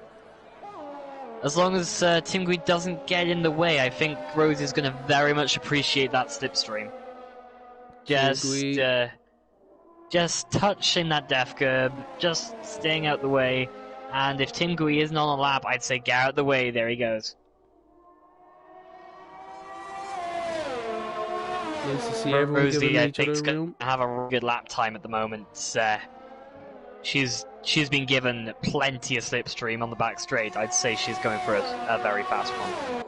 as long as Timgui doesn't get in the way, I think Rosie's going to very much appreciate that slipstream. Just touching that death curb, just staying out the way, and if Timgui isn't on a lap, I'd say get out the way. There he goes. Nice to see everyone Rosie, giving I each think, other is going room. to have a really good lap time at the moment. She's been given plenty of slipstream on the back straight. I'd say she's going for a very fast one.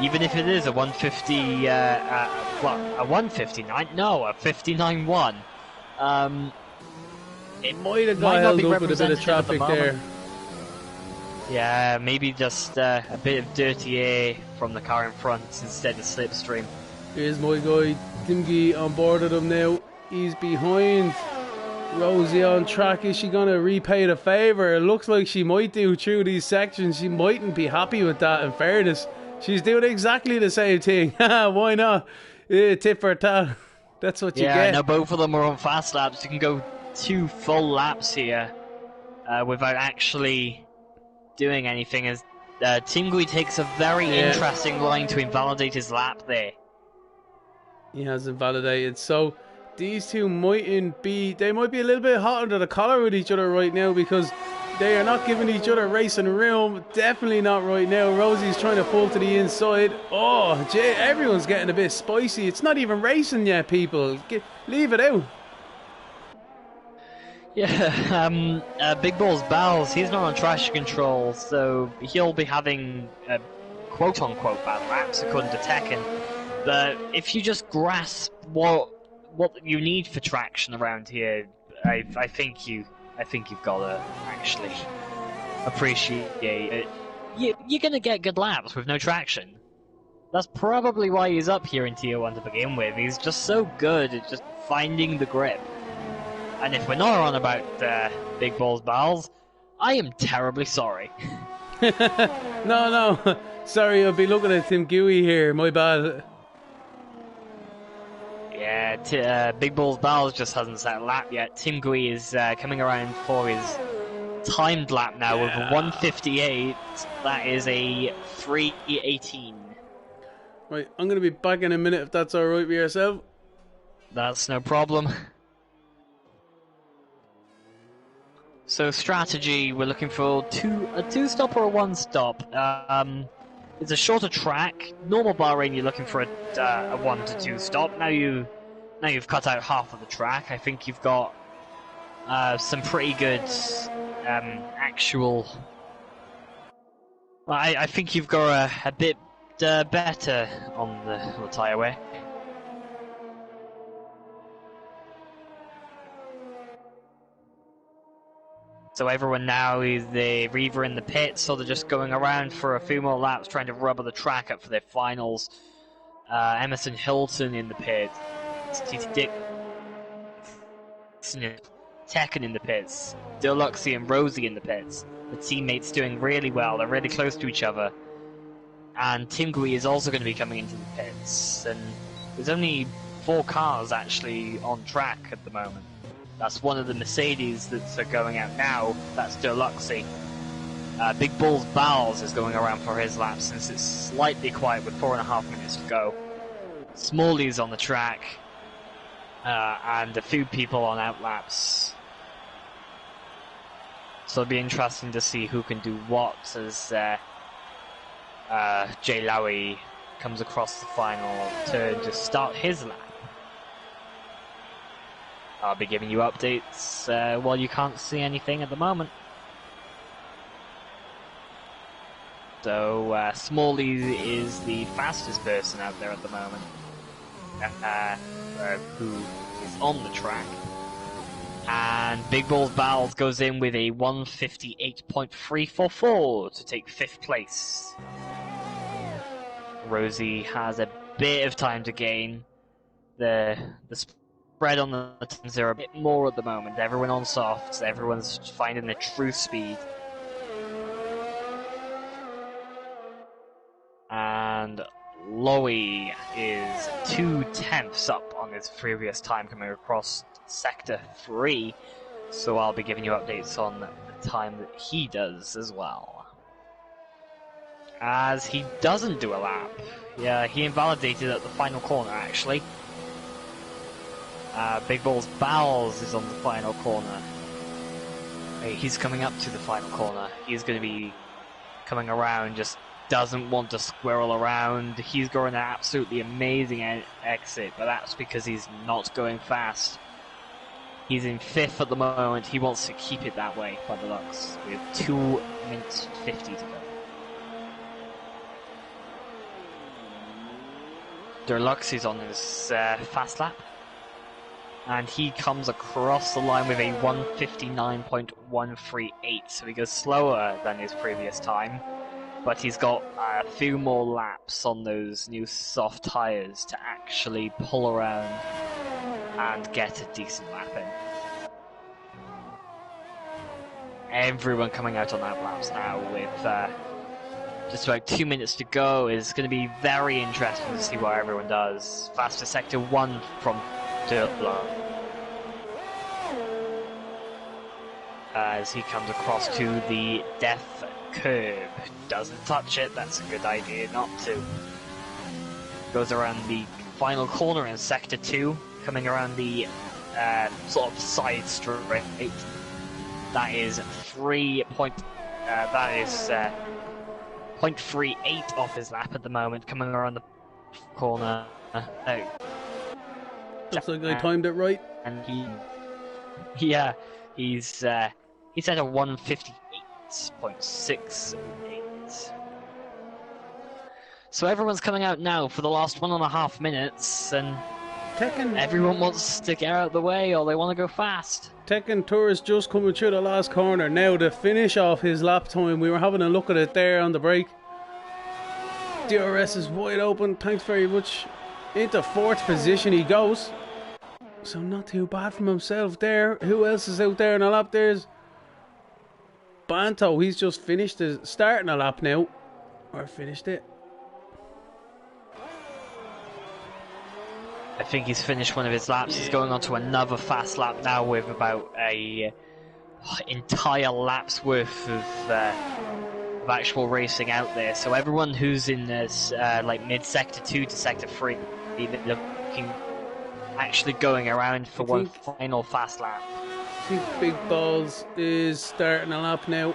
Even if it is a 150, a 159, no, a 59.1. It Might have might got not be held up with a bit of representative at the traffic there. moment. Yeah, maybe just a bit of dirty air from the car in front instead of slipstream. Here's my guy Timgui on board with him now. He's behind Rosie on track. Is she going to repay the favour? It looks like she might do through these sections. She mightn't be happy with that, in fairness. She's doing exactly the same thing. Why not? Tip for tat. That's what you get. Yeah, now both of them are on fast laps. You can go 2 full laps here without actually doing anything, as Timgui takes a very interesting line to invalidate his lap there. He has invalidated. So these two mightn't be... They might be a little bit hot under the collar with each other right now, because they are not giving each other racing room. Definitely not right now. Rosie's trying to pull to the inside. Oh, gee, everyone's getting a bit spicy. It's not even racing yet, people. Leave it out. Yeah, Big Ball's Bowels, he's not on traction control, so he'll be having quote-unquote bad laps according to Tekken. But if you just grasp what you need for traction around here, I think you've got to actually appreciate it. You're gonna get good laps with no traction. That's probably why he's up here in Tier 1 to begin with. He's just so good at just finding the grip. And if we're not on about Big Balls Balls, I am terribly sorry. No. Sorry, I'll be looking at Tim Gooey here. My bad. Yeah, Big Balls Balls just hasn't set a lap yet. Tim Gooey is coming around for his timed lap now with 1:58. That is a 3:18. Right, I'm going to be back in a minute if that's alright with yourself. That's no problem. So strategy, we're looking for a two-stop or a one-stop. It's a shorter track. Normal Bahrain, you're looking for a 1 to 2 stop. Now you've cut out half of the track. I think you've got some pretty good actual. I think you've got a bit better on the tyre. So everyone now they're either in the pits or they're just going around for a few more laps trying to rubber the track up for their finals. Emerson Hilton in the pits. TT Dick Tekken in the pits. Deluxie and Rosie in the pits. The teammates doing really well. They're really close to each other. And Tim Gui is also going to be coming into the pits. And there's only 4 cars actually on track at the moment. That's one of the Mercedes that's going out now. That's Deluxie. Big Balls Bowles is going around for his lap since it's slightly quiet with 4.5 minutes to go. Smalley's on the track. And a few people on outlaps. So it'll be interesting to see who can do what as Jay Lowy comes across the final turn to start his lap. I'll be giving you updates while you can't see anything at the moment. So Smalley is the fastest person out there at the moment, who is on the track. And Big Balls Bowles goes in with a 1:58.344 to take 5th place. Rosie has a bit of time to gain. The spread on the teams are a bit more at the moment. Everyone on softs, everyone's finding their true speed. And Lowy is 2/10 up on his previous time coming across Sector 3, so I'll be giving you updates on the time that he does as well. As he doesn't do a lap. Yeah, he invalidated at the final corner actually. Big Balls Bowles is on the final corner. He's coming up to the final corner. He's going to be coming around, just doesn't want to squirrel around. He's going an absolutely amazing exit, but that's because he's not going fast. He's in 5th at the moment. He wants to keep it that way by the looks. We have 2 minutes 50 to go. Deluxie's on his fast lap. And he comes across the line with a 1:59.138, so he goes slower than his previous time, but he's got a few more laps on those new soft tyres to actually pull around and get a decent lap in. Everyone coming out on that laps now with just about 2 minutes to go. Is going to be very interesting to see what everyone does. Fastest sector 1 from Dupla. As he comes across to the death curb. Doesn't touch it, that's a good idea not to. Goes around the final corner in sector 2, coming around the sort of side straight. That is 0.38 off his lap at the moment, coming around the corner. Looks like I timed it right. And he's at a 1:58.68. So everyone's coming out now for the last 1.5 minutes, and everyone wants to get out of the way, or they want to go fast. Tekken Tour is just coming through the last corner now to finish off his lap time. We were having a look at it there on the break. DRS is wide open, thanks very much. Into 4th position he goes. So not too bad from himself there. Who else is out there in the lap? There's Banto. He's just finished starting a lap now. Or finished it. I think he's finished one of his laps. He's going on to another fast lap now with about a entire lap's worth of actual racing out there. So everyone who's in this like mid sector 2 to sector 3 looking actually going around for one final fast lap. I think Big Balls is starting a lap now.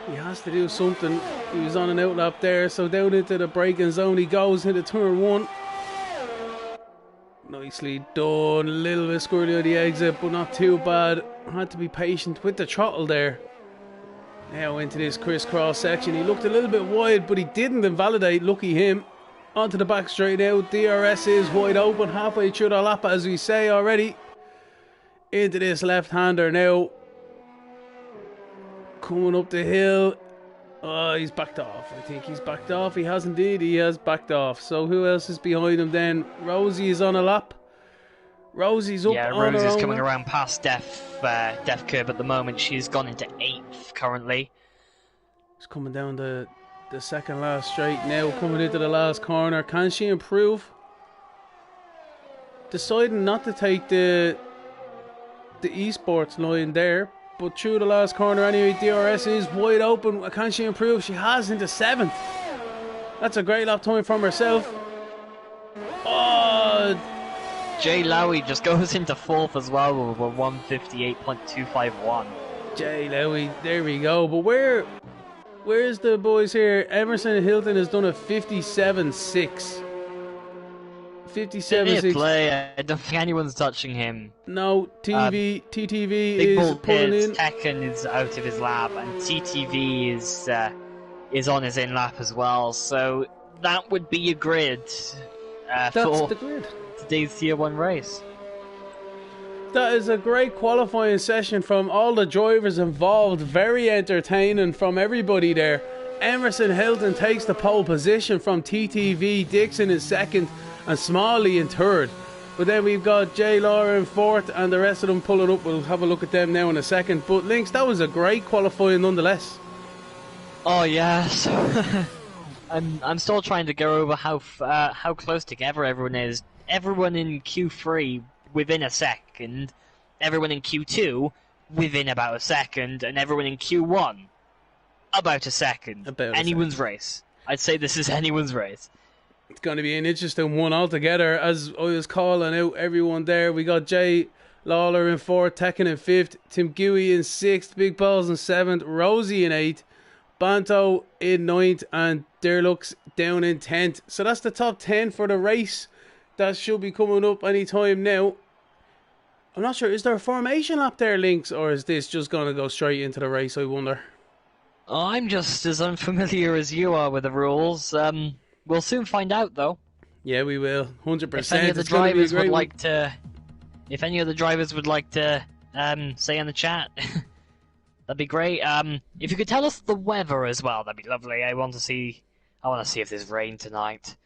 He has to do something. He was on an out lap there, so down into the braking zone he goes into turn 1. Nicely done, a little bit squirrely on the exit, but not too bad. Had to be patient with the throttle there. Now into this crisscross section. He looked a little bit wide, but he didn't invalidate, lucky him. Onto the back straight now. DRS is wide open, halfway through the lap, as we say already. Into this left-hander now. Coming up the hill. Oh, he's backed off. I think he's backed off. He has indeed. He has backed off. So who else is behind him then? Rosie is on a lap. Rosie's up. Yeah, on Rosie's her coming own. around past Def Curb at the moment. She's gone into 8th currently. She's coming down the second last straight now. Coming into the last corner. Can she improve? Deciding not to take the esports line there. But through the last corner anyway, DRS is wide open. Can she improve? She has into 7th. That's a great lap time from herself. Oh, Jay Lowy just goes into 4th as well with a 158.251. Jay Lowy, there we go. But where's the boys here? Emerson Hilton has done a 57.6. 57.6. Play. I don't think anyone's touching him. No, TTV Big is Bull pulling in. Tekken is out of his lap, and TTV is on his in lap as well. So that would be a grid for the grid. Today's Tier 1 race. That is a great qualifying session from all the drivers involved. Very entertaining from everybody there. Emerson Hilton takes the pole position from TTV. Dixon in 2nd and Smalley in 3rd. But then we've got Jay Laura in 4th and the rest of them pulling up. We'll have a look at them now in a second. But Lynx, that was a great qualifying nonetheless. Oh yes. I'm still trying to go over how close together everyone is. Everyone in Q3 within a second, everyone in Q2 within about a second, and everyone in Q1 about a second. Anyone's race. I'd say this is anyone's race. It's going to be an interesting one altogether. As I was calling out everyone there, we got Jay Lawler in 4th, Tekken in 5th, Tim Gooey in 6th, Big Balls in 7th, Rosie in 8th, Banto in 9th, and Derlux down in 10th. So that's the top 10 for the race. That should be coming up any time now. I'm not sure, is there a formation lap there, Lynx, or is this just going to go straight into the race, I wonder? I'm just as unfamiliar as you are with the rules. We'll soon find out, though. Yeah, we will. 100%. If any of the drivers would like to, say in the chat, that'd be great. If you could tell us the weather as well, that'd be lovely. I want to see if there's rain tonight.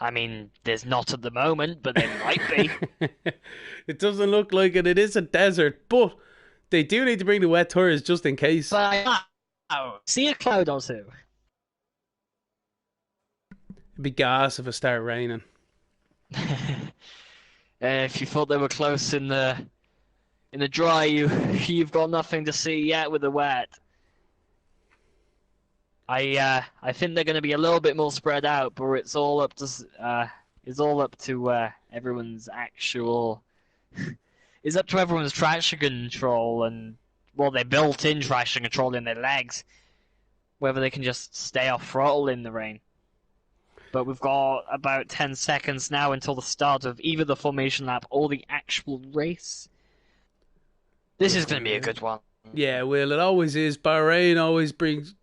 I mean, there's not at the moment, but there might be. It doesn't look like it. It is a desert, but they do need to bring the wet tires just in case. But see a cloud or two. It'd be gas if it started raining. If you thought they were close in the dry, you've got nothing to see yet with the wet. I think they're going to be a little bit more spread out, but it's all up to everyone's actual. It's up to everyone's traction control and their built-in traction control in their legs, whether they can just stay off throttle in the rain. But we've got about 10 seconds now until the start of either the formation lap or the actual race. This is going to be a good one. Yeah, well, it always is. Bahrain always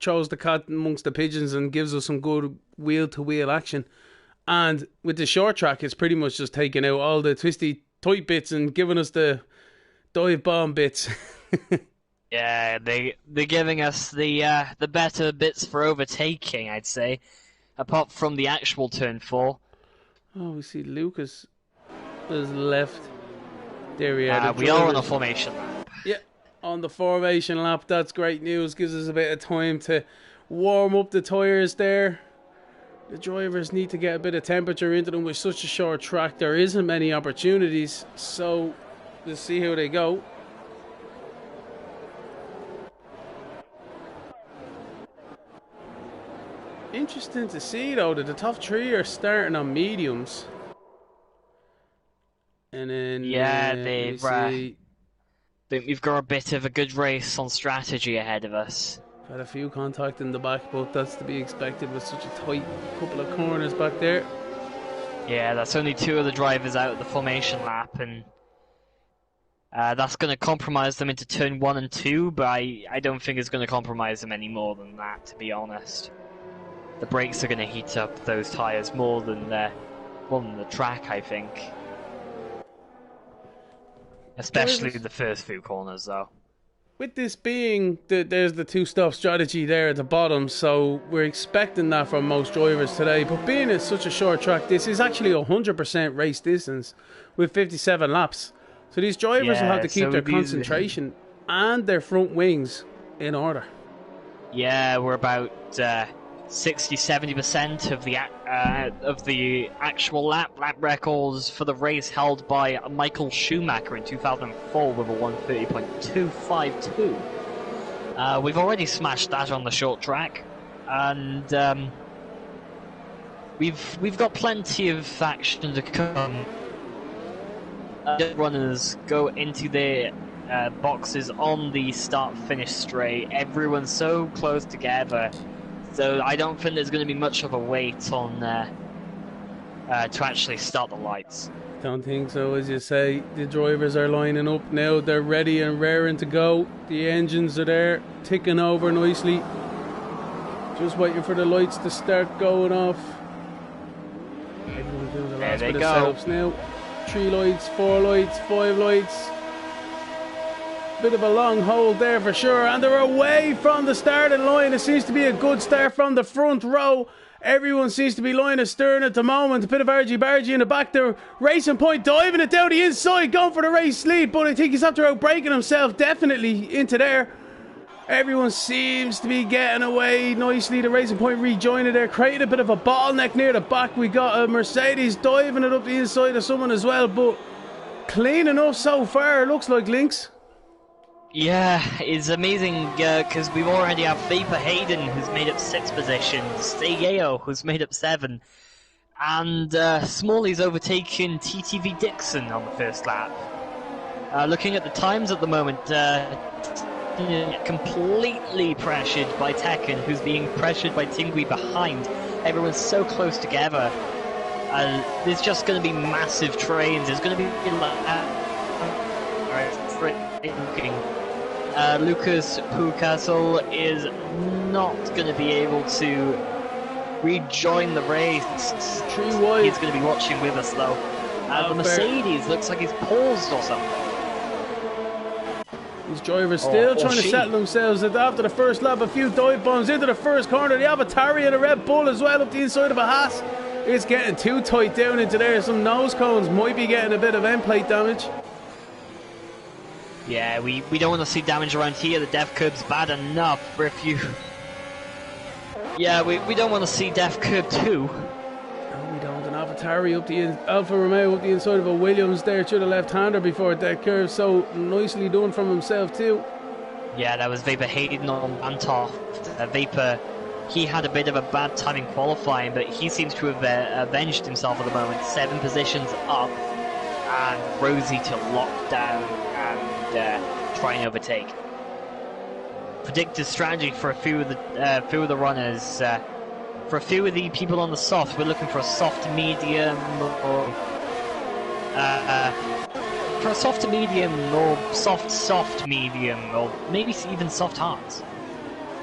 throws the cat amongst the pigeons and gives us some good wheel-to-wheel action. And with the short track, it's pretty much just taking out all the twisty tight bits and giving us the dive bomb bits. Yeah, they're giving us the better bits for overtaking, I'd say, apart from the actual turn 4. Oh, we see Lucas is left. There we are. We are on a formation lap. Yeah, on the formation lap. That's great news. Gives us a bit of time to warm up the tyres there. The drivers need to get a bit of temperature into them with such a short track. There isn't many opportunities, so let's see how they go. Interesting to see though that the top 3 are starting on mediums. And then think we've got a bit of a good race on strategy ahead of us. Had a few contact in the back, but that's to be expected with such a tight couple of corners back there. Yeah, that's only 2 of the drivers out of the formation lap, and that's going to compromise them into turn 1 and 2, but I don't think it's going to compromise them any more than that, to be honest. The brakes are going to heat up those tyres more than the track, I think. Especially the first few corners, though. With this being, there's the 2-stop strategy there at the bottom, so we're expecting that from most drivers today. But being it's such a short track, this is actually 100% race distance with 57 laps. So these drivers will have to keep their concentration and their front wings in order. Yeah, we're about 60-70% of the actual lap records for the race held by Michael Schumacher in 2004 with a 1:30.252. We've already smashed that on the short track, and we've got plenty of action to come. Runners go into their boxes on the start-finish straight. Everyone's so close together. So I don't think there's going to be much of a wait on to actually start the lights. Don't think so. As you say, the drivers are lining up now. They're ready and raring to go. The engines are there, ticking over nicely. Just waiting for the lights to start going off. Everyone's doing the last bit of setups now. 3 lights, 4 lights, 5 lights. Bit of a long hold there for sure, and they're away from the starting line. It seems to be a good start from the front row. Everyone seems to be line astern at the moment. A bit of argy-bargy in the back there. Racing Point diving it down the inside, going for the race lead, but I think he's after outbreaking himself definitely into there. Everyone seems to be getting away nicely. The Racing Point rejoining there, creating a bit of a bottleneck near the back. We got a Mercedes diving it up the inside of someone as well, but clean enough so far, it looks like, Lynx. Yeah, it's amazing because we already have Vapor Hayden, who's made up 6 positions, Segeo, who's made up 7, and Smalley's overtaken TTV Dixon on the first lap. Looking at the times at the moment, completely pressured by Tekken, who's being pressured by Tingui behind. Everyone's so close together. There's just going to be massive trains. There's going to be Lucas Pukasel is not going to be able to rejoin the race. He's going to be watching with us though. The Mercedes looks like he's paused or something. These drivers still trying to settle themselves after the first lap. A few dive bombs into the first corner. The Avatari and a Red Bull as well up the inside of a Haas. It's getting too tight down into there. Some nose cones might be getting a bit of end plate damage. Yeah, we don't want to see damage around here. The dev curb's bad enough for a few. Yeah, we don't want to see dev curb too. No, we don't. An Avatari up the Alfa Romeo up the inside of a Williams there to the left-hander before that curve. So nicely done from himself too. Yeah, that was Vapor Hayden on Antoff. Vapor, he had a bit of a bad time in qualifying, but he seems to have avenged himself at the moment. 7 positions up, and Rosie to lock down and try and overtake. Predicted strategy for a few of the runners. For a few of the people on the soft, we're looking for a soft medium or for a soft to medium, or soft medium, or maybe even soft hards.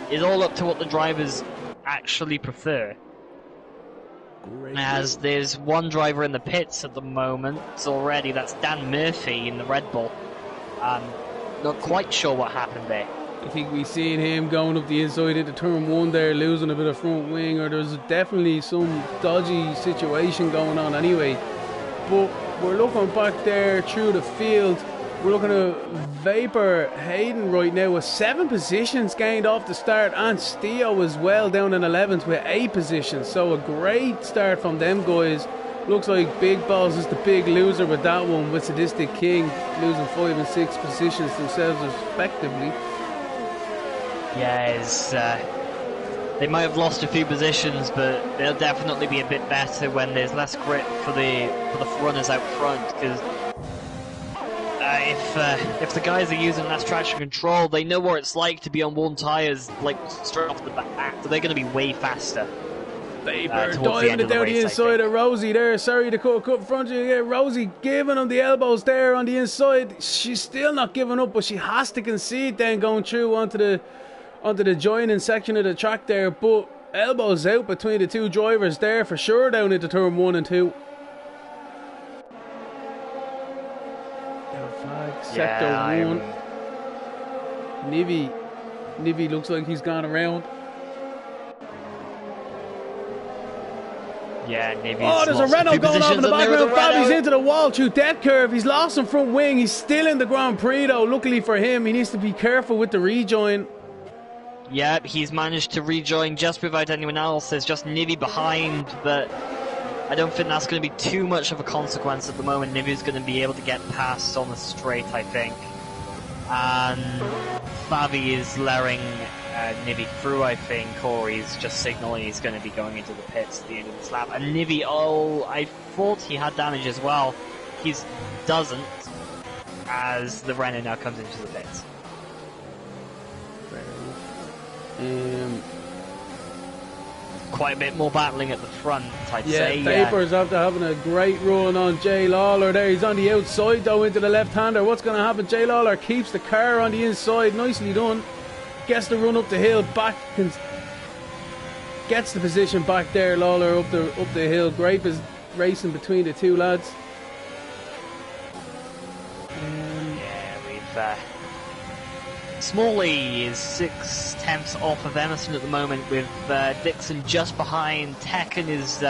It's all up to what the drivers actually prefer. Great. As there's one driver in the pits at the moment already, that's Dan Murphy in the Red Bull. Not quite sure what happened there. I think we seen him going up the inside into turn 1 there, losing a bit of front wing, or there's definitely some dodgy situation going on anyway. But we're looking back there through the field. We're looking at Vapor Hayden right now with 7 positions gained off the start, and Steo as well down in 11th with 8 positions. So a great start from them guys. Looks like Big Balls is the big loser with that one, with Sadistic King losing 5 and 6 positions themselves respectively. Yeah, they might have lost a few positions, but they'll definitely be a bit better when there's less grip for the runners out front. Because if the guys are using less traction control, they know what it's like to be on one tires, like straight off the back. So they're going to be way faster. Vapor diving it down the inside of Rosie there. Sorry to cut in front of you. Yeah, Rosie giving him the elbows there on the inside. She's still not giving up, but she has to concede then going through onto the joining section of the track there. But elbows out between the two drivers there for sure down into turn 1 and 2. Sector 1. Nivy looks like he's gone around. Yeah, Nivy's oh, there's a Renault going off in the background. Bobby's into the wall through death curve. He's lost some front wing. He's still in the Grand Prix though. Luckily for him, he needs to be careful with the rejoin. Yeah, he's managed to rejoin just without anyone else. There's just Nivy behind, but I don't think that's going to be too much of a consequence at the moment. Nivy's going to be able to get past on the straight, I think. And Fabi is luring Nivy through, I think, or he's just signaling he's going to be going into the pits at the end of this lap. And Nivy, oh, I thought he had damage as well. He doesn't, as the Renault now comes into the pits. Quite a bit more battling at the front, I'd say. Vapor's after having a great run on Jay Lawler there. He's on the outside though into the left-hander. What's going to happen? Jay Lawler keeps the car on the inside. Nicely done. Gets the run up the hill, gets the position back there. Lawler up the hill. Grape is racing between the two lads. Smalley is 6/10 off of Emerson at the moment, with Dixon just behind. Tekken is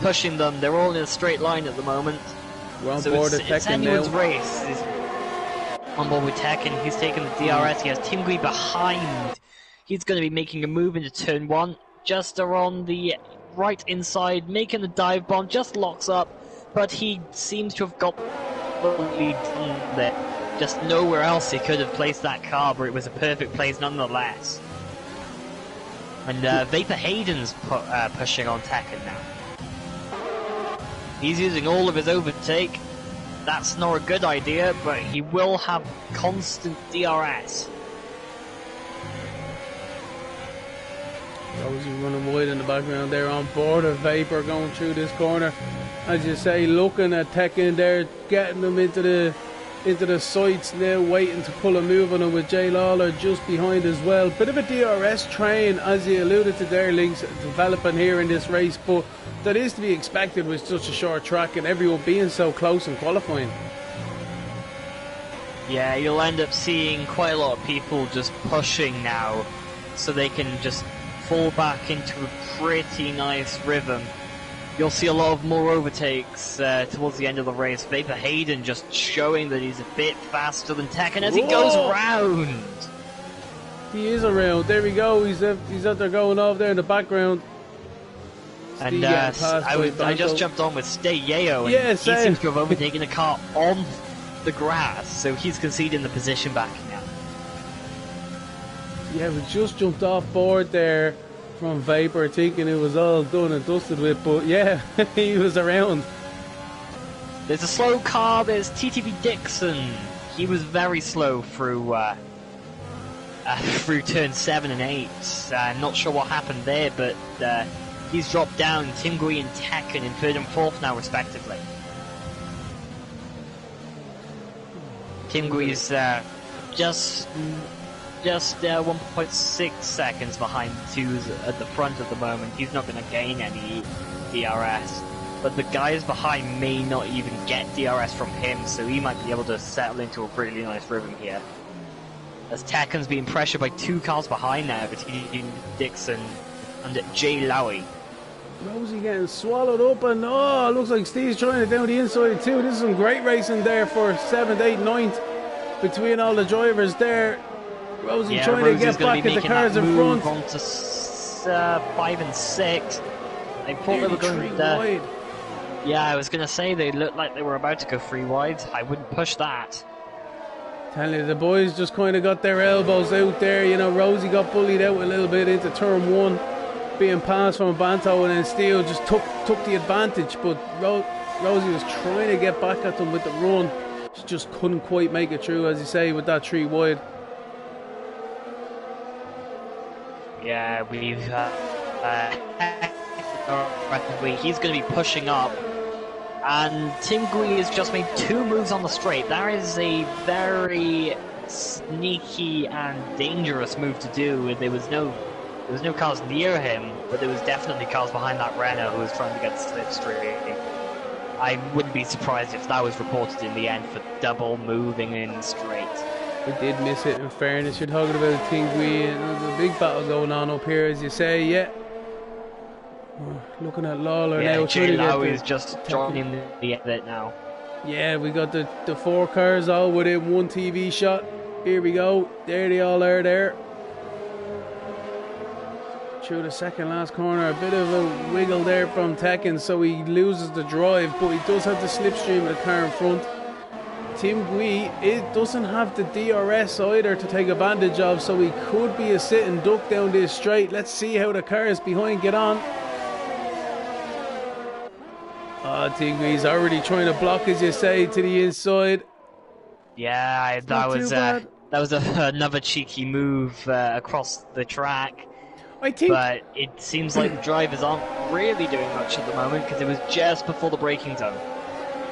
pushing them. They're all in a straight line at the moment. We're on board with Tekken anyone's now. race. It's on board with Tekken. He's taking the DRS. He has Timgui behind. He's going to be making a move into turn 1. Just on the right inside, making the dive bomb. Just locks up, but he seems to have got the lead there. Just nowhere else he could have placed that car, but it was a perfect place nonetheless. And Vapor Hayden's pushing on Tekken now. He's using all of his overtake. That's not a good idea, but he will have constant DRS. Rosie running wide in the background there, on board of Vapor going through this corner. As you say, looking at Tekken there, getting them into the sights now, waiting to pull a move on him with Jay Lawler just behind as well. Bit of a DRS train, as you alluded to there, Lynx, developing here in this race, but that is to be expected with such a short track and everyone being so close in qualifying. Yeah, you'll end up seeing quite a lot of people just pushing now, so they can just fall back into a pretty nice rhythm. You'll see a lot of more overtakes towards the end of the race. Vapor Hayden just showing that he's a bit faster than Tekken as he goes around. He is around. There we go. He's out there going off there in the background. And I just jumped on with Stay Yeo, and yeah, he seems to have overtaken the car on the grass, so he's conceding the position back now. Yeah, we just jumped off board there from Vapor, thinking it was all done and dusted with, but yeah, he was around. There's a slow car. There's TTV Dixon. He was very slow through turn 7 and 8. Not sure what happened there, but he's dropped down. Timgui and Tekken in 3rd and 4th now, respectively. Tim Gui's just 1.6 seconds behind the twos at the front at the moment. He's not going to gain any DRS, but the guys behind may not even get DRS from him, so he might be able to settle into a really nice rhythm here. As Tekken's being pressured by 2 cars behind now between Dixon and Jay Lowy. Rosie getting swallowed up, and oh, looks like Steve's trying it down the inside too. This is some great racing there for 7th, 8th, 9th between all the drivers there. Rosie trying to get back at the cars in front. On to 5 and 6. They thought they were going wide. Yeah, I was going to say they looked like they were about to go 3 wide. I wouldn't push that. Tell you, the boys just kind of got their elbows out there. You know, Rosie got bullied out a little bit into turn 1, being passed from Banto, and then Steele just took the advantage. But Rosie was trying to get back at them with the run. She just couldn't quite make it through, as you say, with that 3 wide. Yeah, he's going to be pushing up, and Tim Gui has just made 2 moves on the straight. That is a very sneaky and dangerous move to do. There was no cars near him, but there was definitely cars behind that Renault who was trying to get slipstream. I wouldn't be surprised if that was reported in the end for double moving in straight. We did miss it, in fairness. You're talking about Tingui, and there's a big battle going on up here, as you say. Yeah, we're looking at Lawler now. Jay Lowy is just joining the edit now. Yeah, we got the 4 cars all within 1 TV shot. Here we go. There they all are there. Through the second last corner, a bit of a wiggle there from Tekken, so he loses the drive, but he does have the slipstream of the car in front. Tim Gui, it doesn't have the DRS either to take advantage of, so he could be a sitting duck down this straight. Let's see how the cars behind get on. Tim Gui's already trying to block, as you say, to the inside. Yeah, that was another cheeky move across the track. But it seems like the drivers aren't really doing much at the moment, because it was just before the braking zone.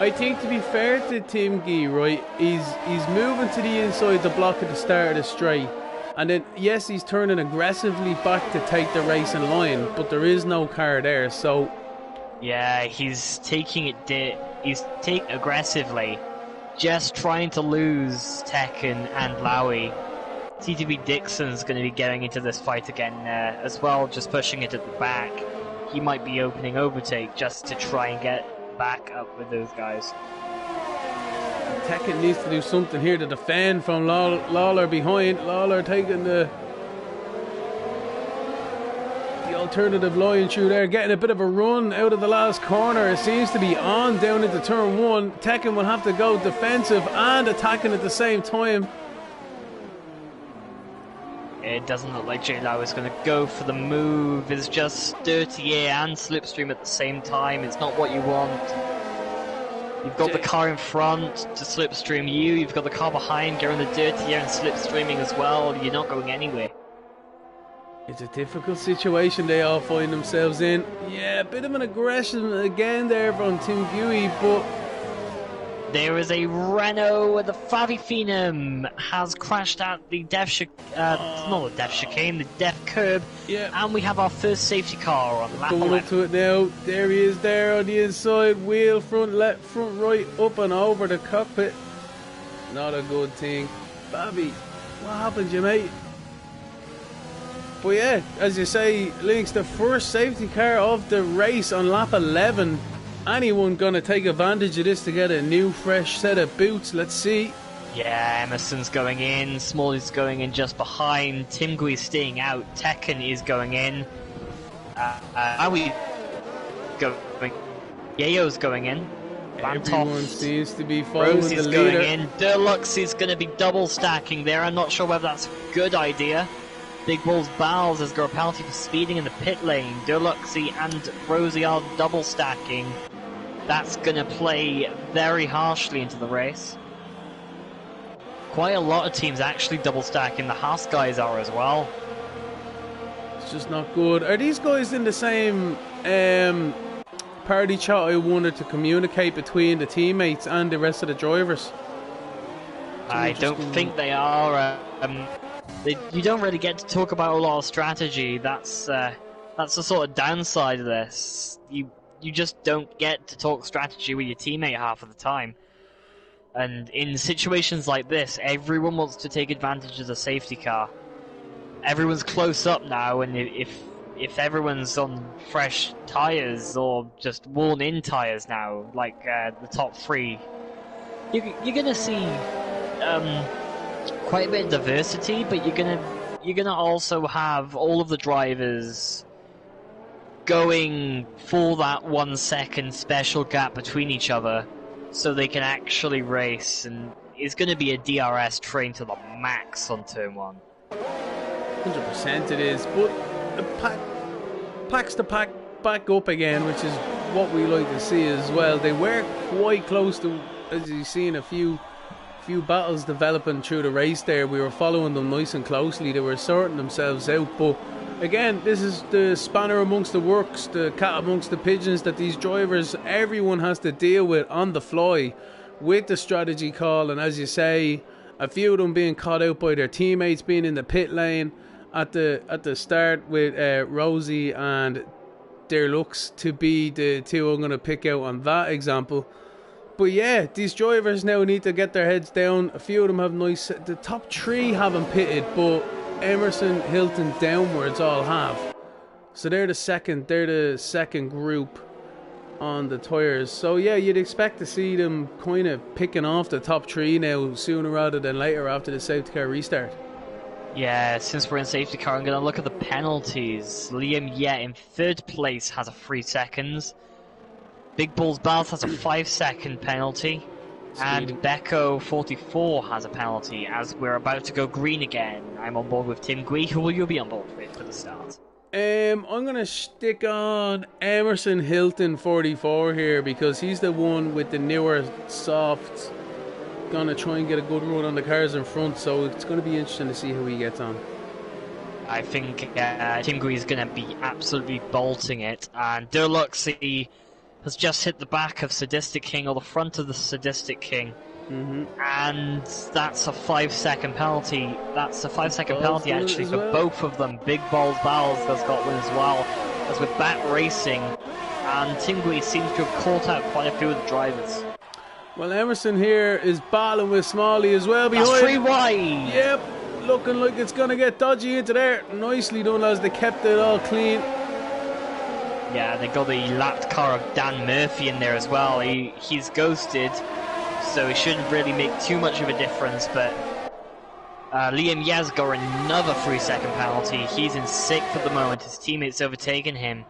I think, to be fair to Tim Gui, right, he's moving to the inside to block at the start of the straight, and then yes, he's turning aggressively back to take the race in line, but there is no car there, so yeah, he's taking aggressively, just trying to lose Tekken and Lowy. TTB Dixon's going to be getting into this fight again as well, just pushing it at the back. He might be opening overtake just to try and get back up with those guys. Tekken needs to do something here to defend from Lawler behind. Lawler taking the alternative line through there, getting a bit of a run out of the last corner. It seems to be on down into turn 1. Tekken will have to go defensive and attacking at the same time. It doesn't look like Jay Lau is going to go for the move. It's just dirty air and slipstream at the same time. It's not what you want. You've got the car in front to slipstream you. You've got the car behind going the dirty air and slipstreaming as well. You're not going anywhere. It's a difficult situation they all find themselves in. Yeah, a bit of an aggression again there from Tim Gui, but there is a Renault with the Favi Phenom has crashed at the not the death chicane, the death curb. Yeah. And we have our first safety car on lap 11. Going up to it now. There he is there on the inside wheel, front left, front right, up and over the cockpit. Not a good thing. Favi, what happened, you mate? But yeah, as you say, Lynx, the first safety car of the race on lap 11. Anyone gonna take advantage of this to get a new fresh set of boots? Let's see. Yeah, Emerson's going in, Smalley's going in just behind, Tim Gui's staying out, Tekken is going in. Are we going? Yayo's going in. Everyone seems to be following the leader. Going in. Deluxe is going to be double stacking there. I'm not sure whether that's a good idea. Big Balls Bowles has got a penalty for speeding in the pit lane. Deluxey and Rosie are double stacking. That's going to play very harshly into the race. Quite a lot of teams actually double stacking. The Haas guys are as well. It's just not good. Are these guys in the same party chat I wanted to communicate between the teammates and the rest of the drivers? I don't think they are. You don't really get to talk about a lot of strategy. That's the sort of downside of this. You just don't get to talk strategy with your teammate half of the time. And in situations like this, everyone wants to take advantage of the safety car. Everyone's close up now, and if everyone's on fresh tyres or just worn-in tyres now, like the top three, you're gonna see quite a bit of diversity, but you're gonna also have all of the drivers going for that 1 second special gap between each other, so they can actually race, and it's going to be a DRS train to the max on turn 1. 100% it is, but it packs the pack back up again, which is what we like to see as well. They were quite close to, as you've seen, a few battles developing through the race there. We were following them nice and closely. They were sorting themselves out, but again, this is the spanner amongst the works, the cat amongst the pigeons that these drivers, everyone has to deal with on the fly with the strategy call. And as you say, a few of them being caught out by their teammates, being in the pit lane at the start with Rosie and their looks to be the two I'm going to pick out on that example. But yeah, these drivers now need to get their heads down. A few of them have nice... The top three haven't pitted, but Emerson, Hilton, downwards all have. So they're the second group on the tyres. So yeah, you'd expect to see them kind of picking off the top three now sooner rather than later after the safety car restart. Yeah, since we're in safety car, I'm going to look at the penalties. Liam Yeh in third place has a 3 seconds. Big Balls Bath has a 5-second penalty. And Becco 44 has a penalty as we're about to go green again. I'm on board with Tim Gui. Who will you be on board with for the start? I'm going to stick on Emerson Hilton 44 here because he's the one with the newer softs. Going to try and get a good run on the cars in front, so it's going to be interesting to see how he gets on. I think Tim Gui is going to be absolutely bolting it. And Deluxe has just hit the back of Sadistic King, or the front of the Sadistic King. And that's a 5-second penalty. That's a 5-second penalty actually for both of them. Big Balls Bowles has got one as well, as we're back racing. And Tim Gui seems to have caught out quite a few of the drivers. Well, Emerson here is battling with Smalley as well behind. That's 3 wide. Yep, looking like it's going to get dodgy into there. Nicely done, lads. They kept it all clean. Yeah, they got the lapped car of Dan Murphy in there as well. He's ghosted, so it shouldn't really make too much of a difference, but Liam Yeh's got another 3-second penalty. He's in 6th at the moment. His teammate's overtaken him.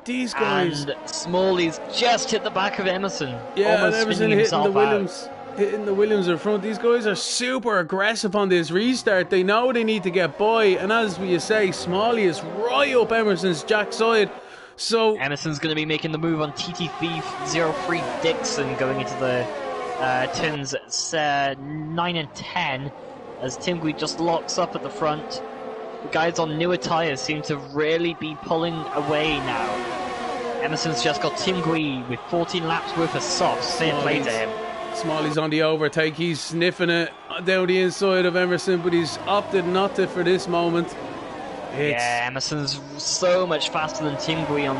These guys... And Smalley's just hit the back of Emerson. Yeah, and Emerson hitting the Williams. Hitting the Williams in front. These guys are super aggressive on this restart. They know they need to get by, and as you say, Smalley is right up Emerson's jack side. So Emerson's going to be making the move on TT Thief 03 Dixon going into the turns 9 and 10 as Tim Gui just locks up at the front. The guys on newer tyres seem to really be pulling away now. Emerson's just got Tim Gui with 14 laps worth of softs. Fair play to him. Smalley's on the overtake. He's sniffing it down the inside of Emerson, but he's opted not to for this moment. Yeah, Emerson's so much faster than Tim Gui on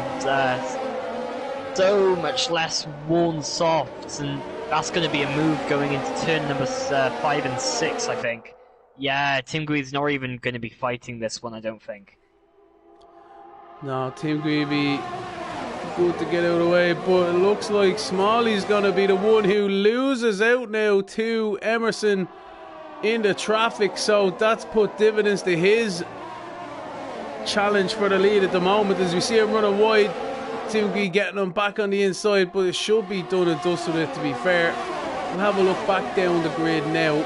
so much less worn softs, and that's going to be a move going into turn number 5 and 6, I think. Yeah, Tim Gui's not even going to be fighting this one, I don't think. No, Tim Gui be good to get out of the way, but it looks like Smalley's going to be the one who loses out now to Emerson in the traffic, so that's put dividends to his challenge for the lead at the moment as we see him running wide. Tim Gui getting him back on the inside, but it should be done and dusted with it, to be fair. We'll have a look back down the grid now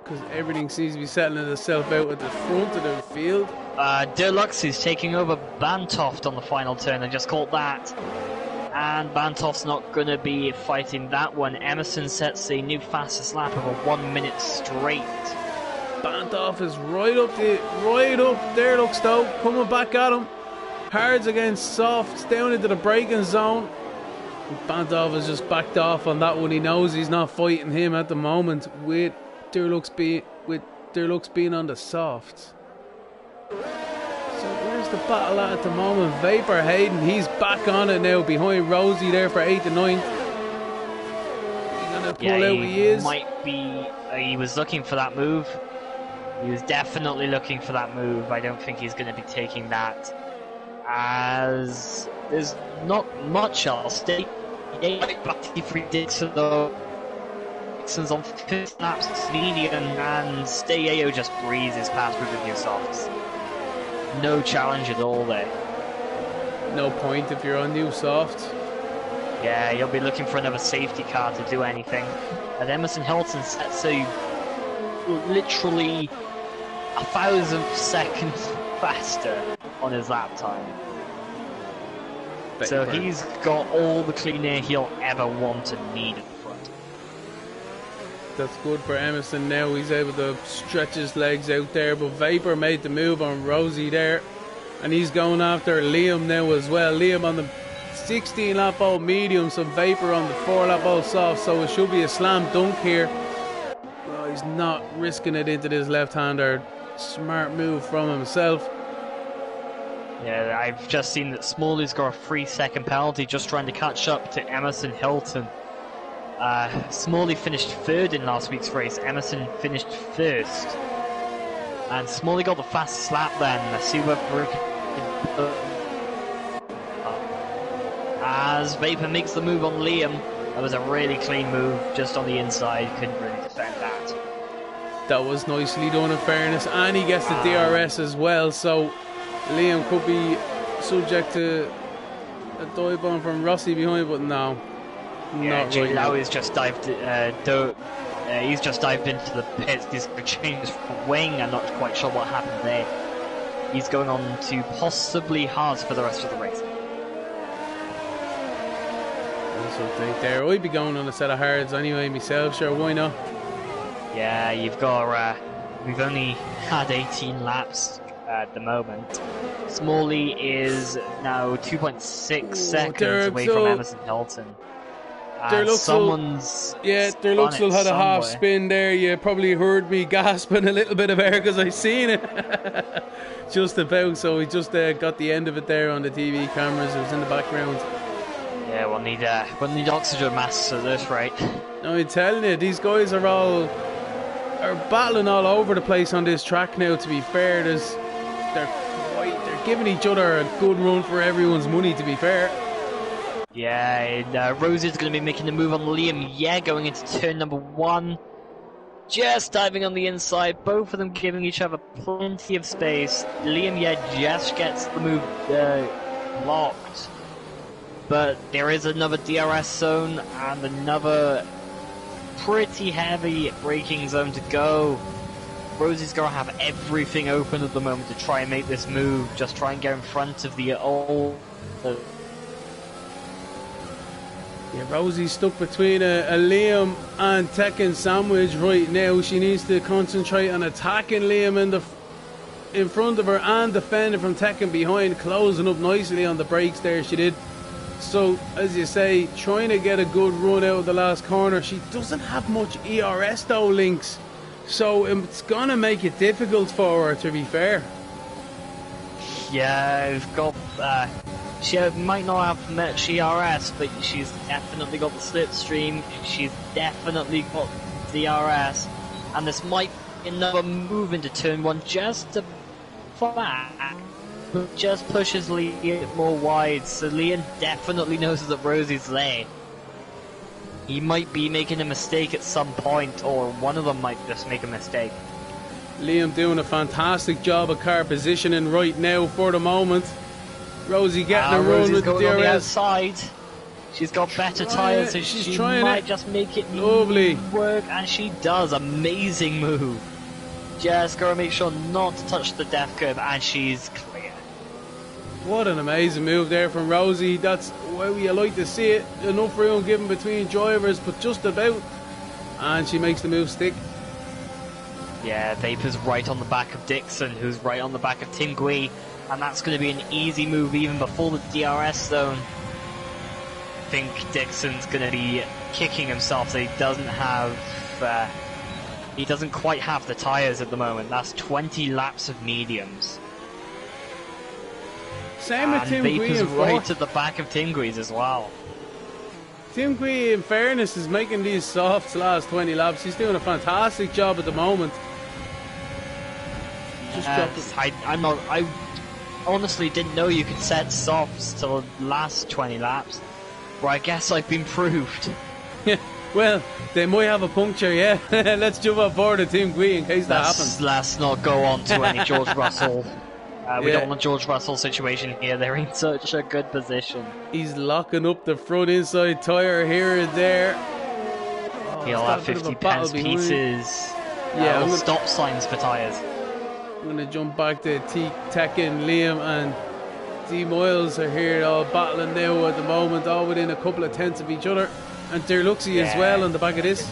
because everything seems to be settling itself out at the front of the field. Deluxe is taking over Bantoft on the final turn. I just caught that. And Bantoft's not going to be fighting that one. Emerson sets a new fastest lap of a 1 minute straight. Bantoft is right up there, looks though, coming back at him. Hards against softs, down into the braking zone. Bantov has just backed off on that one. He knows he's not fighting him at the moment with Durlux being on the softs. So where's the battle at the moment? Vapor Hayden, he's back on it now behind Rosie there for 8th and 9th. He's gonna pull out. He is. Might be. He was looking for that move. He was definitely looking for that move. I don't think he's going to be taking that, as there's not much else. Stay back for Dixon though. Dixon's on 5th laps, medium, and Stay AO just breezes past with the new softs. No challenge at all there. No point if you're on new soft. Yeah, you'll be looking for another safety car to do anything. And Emerson Hilton sets a literally 1,000 seconds faster on his lap time. So he's got all the clean air he'll ever want and need at the front. That's good for Emerson now. He's able to stretch his legs out there. But Vapor made the move on Rosie there. And he's going after Liam now as well. Liam on the 16 lap old medium. So Vapor on the 4 lap old soft. So it should be a slam dunk here. Well, he's not risking it into this left-hander. Smart move from himself. Yeah, I've just seen that Smalley's got a 3-second penalty just trying to catch up to Emerson Hilton. Smalley finished 3rd in last week's race, Emerson finished 1st. And Smalley got the fastest lap then. Let's see whether as Vapor makes the move on Liam. That was a really clean move, just on the inside, couldn't really defend that. That was nicely done in fairness, and he gets the DRS as well, so Liam could be subject to a dive bomb from Rossi behind, but no. Yeah, not right Lau now. is just dived. He's just dived into the pits. He's changed for wing. I'm not quite sure what happened there. He's going on to possibly Haas for the rest of the race. Also think there, I'd be going on a set of hards anyway myself. Sure, why not? Yeah, you've got. We've only had 18 laps at the moment. Smalley is now 2.6 seconds away from Emerson Hilton. Derluxel had a half spin there. You probably heard me gasping a little bit of air because I seen it. Just about, so we just got the end of it there on the TV cameras. It was in the background. Yeah, we'll need oxygen masks at this rate. No, I'm telling you, these guys are battling all over the place on this track now. To be fair, they're giving each other a good run for everyone's money. To be fair. Yeah, and Rosie's going to be making the move on Liam. Yeah, going into turn number 1. Just diving on the inside. Both of them giving each other plenty of space. Liam, just gets the move blocked. But there is another DRS zone and another pretty heavy braking zone to go. Rosie's going to have everything open at the moment to try and make this move. Just try and get in front of the old... Yeah, Rosie's stuck between a Liam and Tekken sandwich right now. She needs to concentrate on attacking Liam in front of her and defending from Tekken behind, closing up nicely on the brakes there. She did. So, as you say, trying to get a good run out of the last corner. She doesn't have much ERS though, Lynx. So it's going to make it difficult for her, to be fair. Yeah, we've got... she might not have much ERS, but she's definitely got the slipstream. She's definitely got DRS, and this might be another move into turn 1 just to flat. Just pushes Liam more wide, so Liam definitely knows that Rosie's there. He might be making a mistake at some point, or one of them might just make a mistake. Liam doing a fantastic job of car positioning right now for the moment. Rosie getting a run Rosie's with the going DRS. on the outside. She's got better tyres, so she might just make it lovely work, and she does. Amazing move. Just gotta make sure not to touch the death curve, and she's clear. What an amazing move there from Rosie. That's why you like to see it. Enough room given between drivers, but just about. And she makes the move stick. Yeah, Vapor's right on the back of Dixon, who's right on the back of Tim Gui, and that's going to be an easy move even before the DRS zone. think Dixon's going to be kicking himself that he doesn't quite have the tyres at the moment. That's 20 laps of mediums. Same with Tim Gwee Vapor's in right fourth. at the back of Tim Gwee's as well. Tim Gwee, in fairness, is making these softs last 20 laps. He's doing a fantastic job at the moment. I honestly didn't know you could set softs to last 20 laps. Well, I guess I've been proved. Yeah, well, they might have a puncture, yeah. Let's jump on board to Tim Gwee in case that happens. Let's not go on to any George Russell. We Yeah. don't want a George Russell situation here. They're in such a good position. He's locking up the front inside tyre here and there. He'll have 50 pence pieces. Yeah, all stop signs for tyres. I'm going to jump back to Tekken, Liam and D Miles are here all battling now at the moment, all within a couple of tenths of each other. And Derluxi as well on the back of this.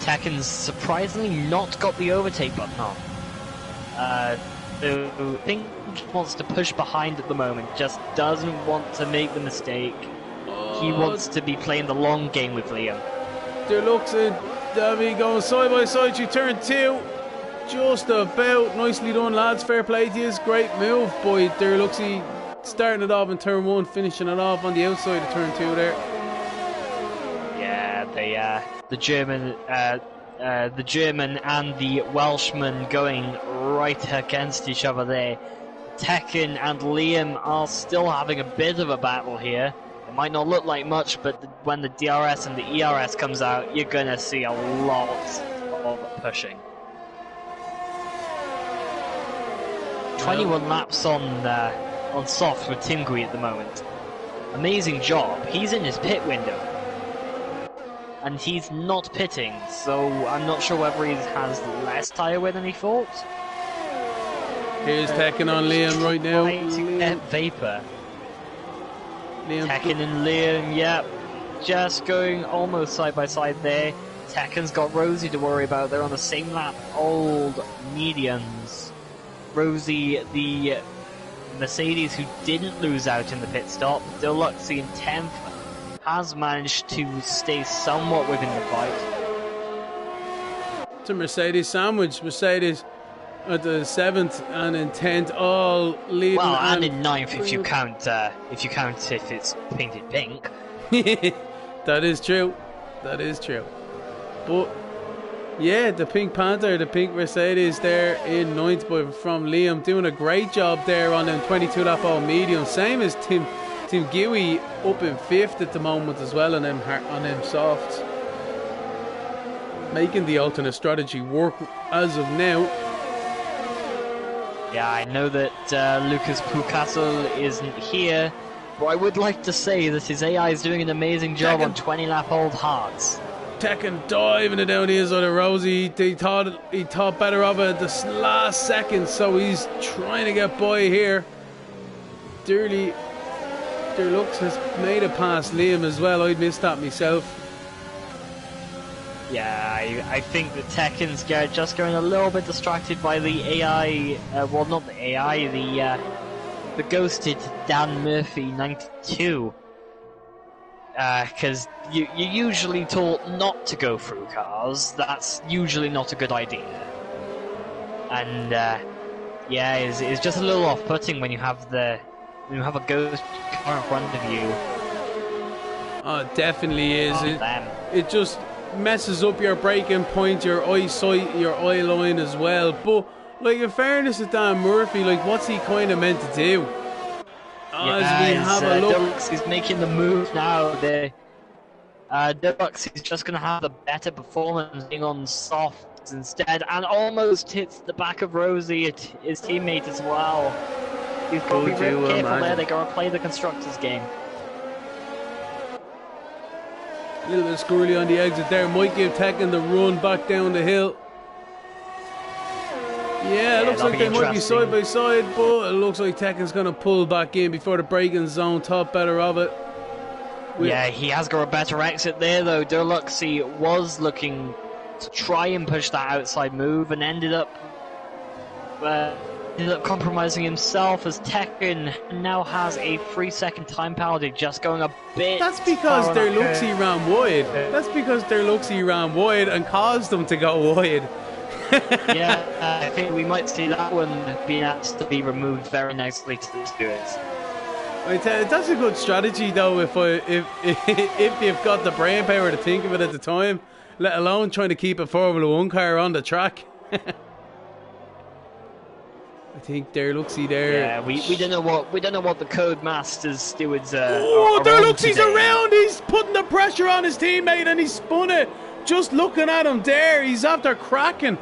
Tekken's surprisingly not got the overtake button on. I think he wants to push behind at the moment, just doesn't want to make the mistake. He wants to be playing the long game with Liam. Derluxi, Davy going side by side through turn 2. Just about. Nicely done, lads. Fair play to you. Great move by Derluxi. Starting it off in turn 1, finishing it off on the outside of turn 2 there. Yeah, the German and the Welshman going right against each other there. Tekken and Liam are still having a bit of a battle here. It might not look like much, but when the DRS and the ERS comes out, you're gonna see a lot of pushing. 21 laps on soft with Tim Gwee at the moment. Amazing job. He's in his pit window. And he's not pitting, so I'm not sure whether he has less tyre wear than he thought. Here's Tekken on Liam right now. Vapor. Liam. Tekken and Liam, yep. Just going almost side by side there. Tekken's got Rosie to worry about. They're on the same lap. Old mediums. Rosie, the Mercedes who didn't lose out in the pit stop. Deluxe in 10th. Has managed to stay somewhat within the fight. It's a Mercedes sandwich. Mercedes at the 7th and in 10th, all leading. Well, and in 9th if you count if it's painted pink. That is true. That is true. But yeah, the Pink Panther, the Pink Mercedes there in 9th from Liam, doing a great job there on them 22 lap all medium. Same as Tim Gwee up in 5th at the moment as well on them softs. Making the alternate strategy work as of now. Yeah, I know that Lucas Pukasel isn't here, but I would like to say that his AI is doing an amazing job on 20 lap old hards. Tekken diving it down the inside of Rosie. He thought better of it this last second, so he's trying to get by here. Derlux has made it past Liam as well. I'd missed that myself. Yeah, I think that Tekken's just going a little bit distracted by the AI. Well, not the AI, the ghosted Dan Murphy 92. Because you're usually taught not to go through cars. That's usually not a good idea. And yeah, it's just a little off-putting when you have a ghost car in front of you. Oh, it definitely is. It just messes up your braking point, your eyesight, your eye line as well. But like, in fairness to Dan Murphy, like, what's he kind of meant to do? As we have a look, Deluxe is making the move now. Deluxe is just going to have the better performance being on softs instead, and almost hits the back of Rosie, his teammate as well. He's got to be very careful there. They're going to play the constructors game. A little bit squirrely on the exit there. Might give Tekken the run back down the hill. Yeah, it looks like they might be side by side, but it looks like Tekken's going to pull back in before the braking zone. Top better of it. Yeah, he has got a better exit there though. Deluxe was looking to try and push that outside move and ended up ended up compromising himself as Tekken now has a 3-second time penalty, just going a bit. That's because far their on Luxie ran wide. That's because their Luxie ran wide and caused them to go wide. Yeah, I think we might see that one being asked to be removed very nicely to the stewards. That's a good strategy, though. If you've got the brain power to think of it at the time, let alone trying to keep a Formula 1 car on the track. I think their Luxie there. Yeah, we don't know what the Codemasters stewards Oh, are their on Luxie's today. around. He's putting the pressure on his teammate, and he spun it. Just looking at him there, he's after cracking.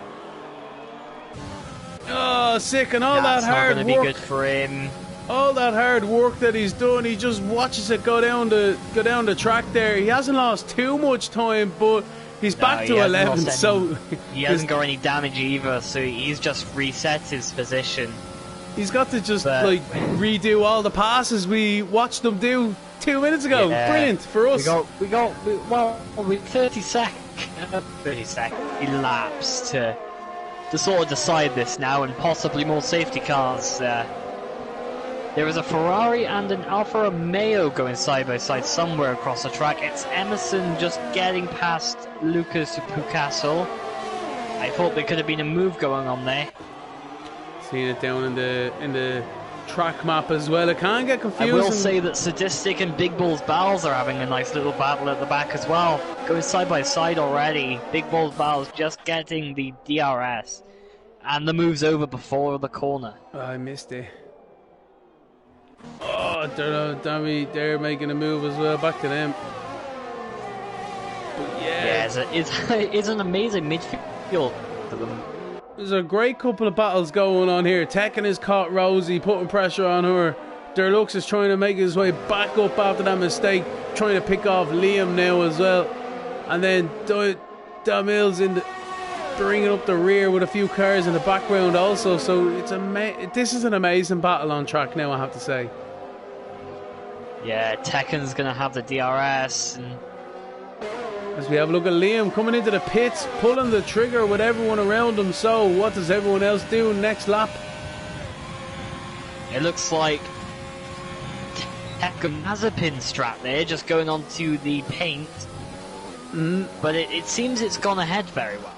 Oh, sick, and all That's that hard not going to work. be good for him. All that hard work that he's done, he just watches it go down the track there. He hasn't lost too much time, but he's back to 11, so he hasn't got any damage either, so he's just reset his position. He's got to just like redo all the passes we watched them do 2 minutes ago. Yeah. Brilliant for us. We 30 second elapsed to sort of decide this now, and possibly more safety cars. There is a Ferrari and an Alfa Romeo going side by side somewhere across the track. It's Emerson just getting past Lucas Pucasso. I thought there could have been a move going on there. Seeing it down in the track map as well. It can get confusing. I will say that Sadistic and Big Balls Bowles are having a nice little battle at the back as well. Going side by side already. Big Balls Bowles just getting the DRS. And the move's over before the corner. Oh, I missed it. Oh, they're making a move as well. Back to them. But yeah, it's an amazing midfield for them. There's a great couple of battles going on here. Tekken has caught Rosie, putting pressure on her. Derlux is trying to make his way back up after that mistake, trying to pick off Liam now as well. And then Damil's bringing up the rear with a few cars in the background also. So this is an amazing battle on track now, I have to say. Yeah, Tekken's going to have the DRS. And as we have a look at Liam coming into the pits, pulling the trigger with everyone around him. So what does everyone else do next lap? It looks like Tekken has a pin strap there, just going onto the paint. But it seems it's gone ahead very well.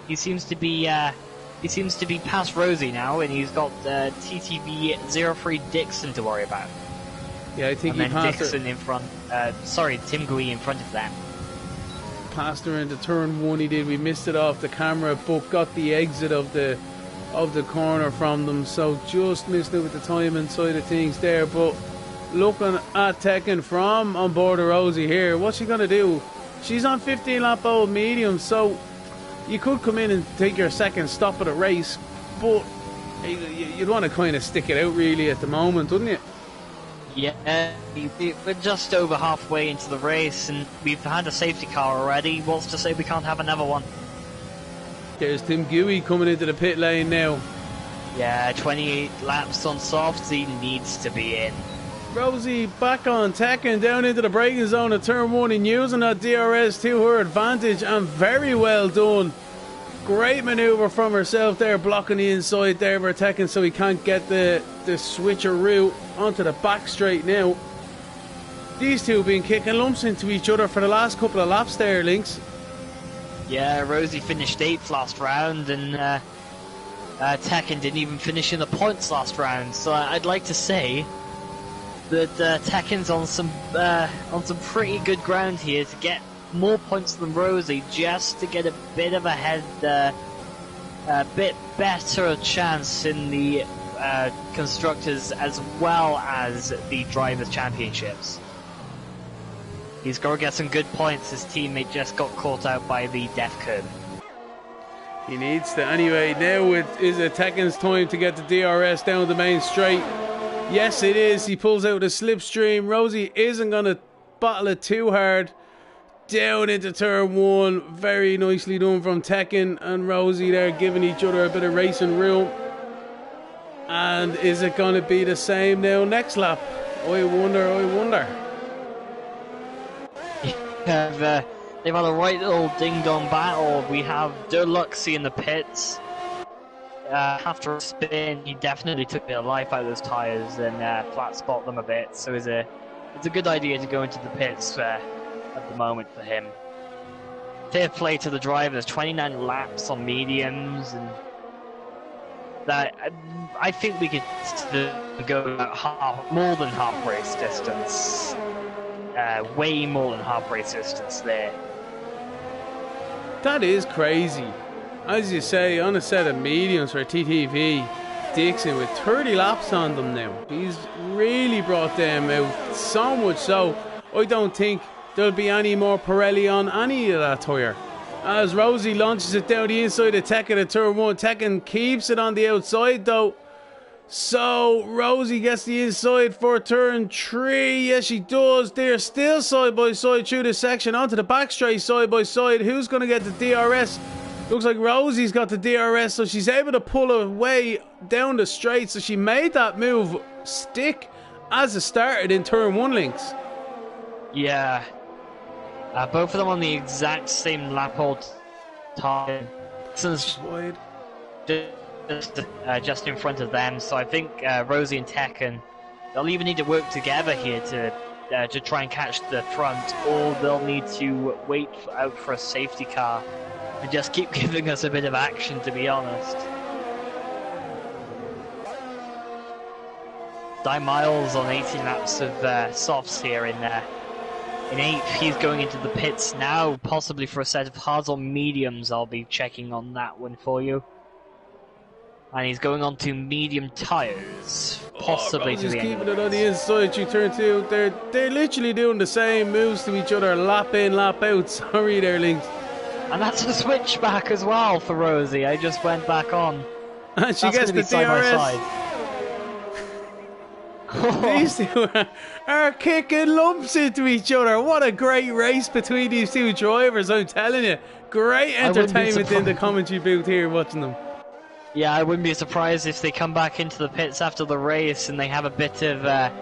He seems to be past Rosie now, and he's got TTV 03 Dixon to worry about. Yeah, I think and he then passed Dixon in front. Tim Gui in front of them. Passed her into turn one. He did. We missed it off the camera, but got the exit of the corner from them. So just missed it with the timing side of things there. But looking at Tekken from on board of Rosie here, what's she gonna do? She's on 15 lap old medium, so you could come in and take your second stop of the race, but you'd want to kind of stick it out really at the moment, wouldn't you? Yeah, we're just over halfway into the race, and we've had a safety car already. What's to say we can't have another one? There's Tim Gui coming into the pit lane now. Yeah, 28 laps on softs. He needs to be in. Rosie back on Tekken down into the braking zone at turn one and using that DRS to her advantage, and very well done. Great manoeuvre from herself there, blocking the inside there for Tekken so he can't get the switcheroo onto the back straight now. These two have been kicking lumps into each other for the last couple of laps there, Lynx. Yeah, Rosie finished 8th last round, and Tekken didn't even finish in the points last round, so I'd like to say that Tekken's on some pretty good ground here to get more points than Rosie, just to get a bit of a bit better chance in the constructors as well as the drivers' championships. He's got to get some good points. His teammate just got caught out by the death curve. He needs to anyway. Now is it Tekken's time to get the DRS down the main straight? Yes, it is. He pulls out a slipstream. Rosie isn't going to battle it too hard. Down into turn one. Very nicely done from Tekken and Rosie there, giving each other a bit of racing room. And is it going to be the same now next lap? I wonder. They've had a right little ding-dong battle. We have Deluxe in the pits. after a spin, he definitely took a bit of life out of those tyres and flat spot them a bit. So it's a good idea to go into the pits at the moment for him. Fair play to the drivers. 29 laps on mediums, and that I think we could go more than half race distance. Way more than half race distance there. That is crazy. As you say, on a set of mediums for TTV, Dixon with 30 laps on them now. He's really brought them out, so much so, I don't think there'll be any more Pirelli on any of that tyre. As Rosie launches it down the inside of Tekken at turn 1, Tekken keeps it on the outside though. So Rosie gets the inside for turn 3. Yes, she does. They're still side by side through this section onto the back straight side by side. Who's going to get the DRS? Looks like Rosie's got the DRS, so she's able to pull away down the straight. So she made that move stick as it started in turn 1, Lynx. Yeah. Both of them on the exact same lap hold time. Since wide. Just in front of them, so I think Rosie and Tekken, they'll either need to work together here to try and catch the front, or they'll need to wait out for a safety car and just keep giving us a bit of action, to be honest. Di Miles on 18 laps of softs here in 8th. He's going into the pits now, possibly for a set of hards or mediums. I'll be checking on that one for you. And he's going on to medium tyres, possibly to the end. Keeping it on the inside through turn 2. They're literally doing the same moves to each other, lap in, lap out. Sorry there, Lynx. And that's a switchback as well for Rosie. I just went back on. And she gets the DRS. These two are kicking lumps into each other. What a great race between these two drivers, I'm telling you. Great entertainment in the commentary booth here watching them. Yeah, I wouldn't be surprised if they come back into the pits after the race and they have a bit of...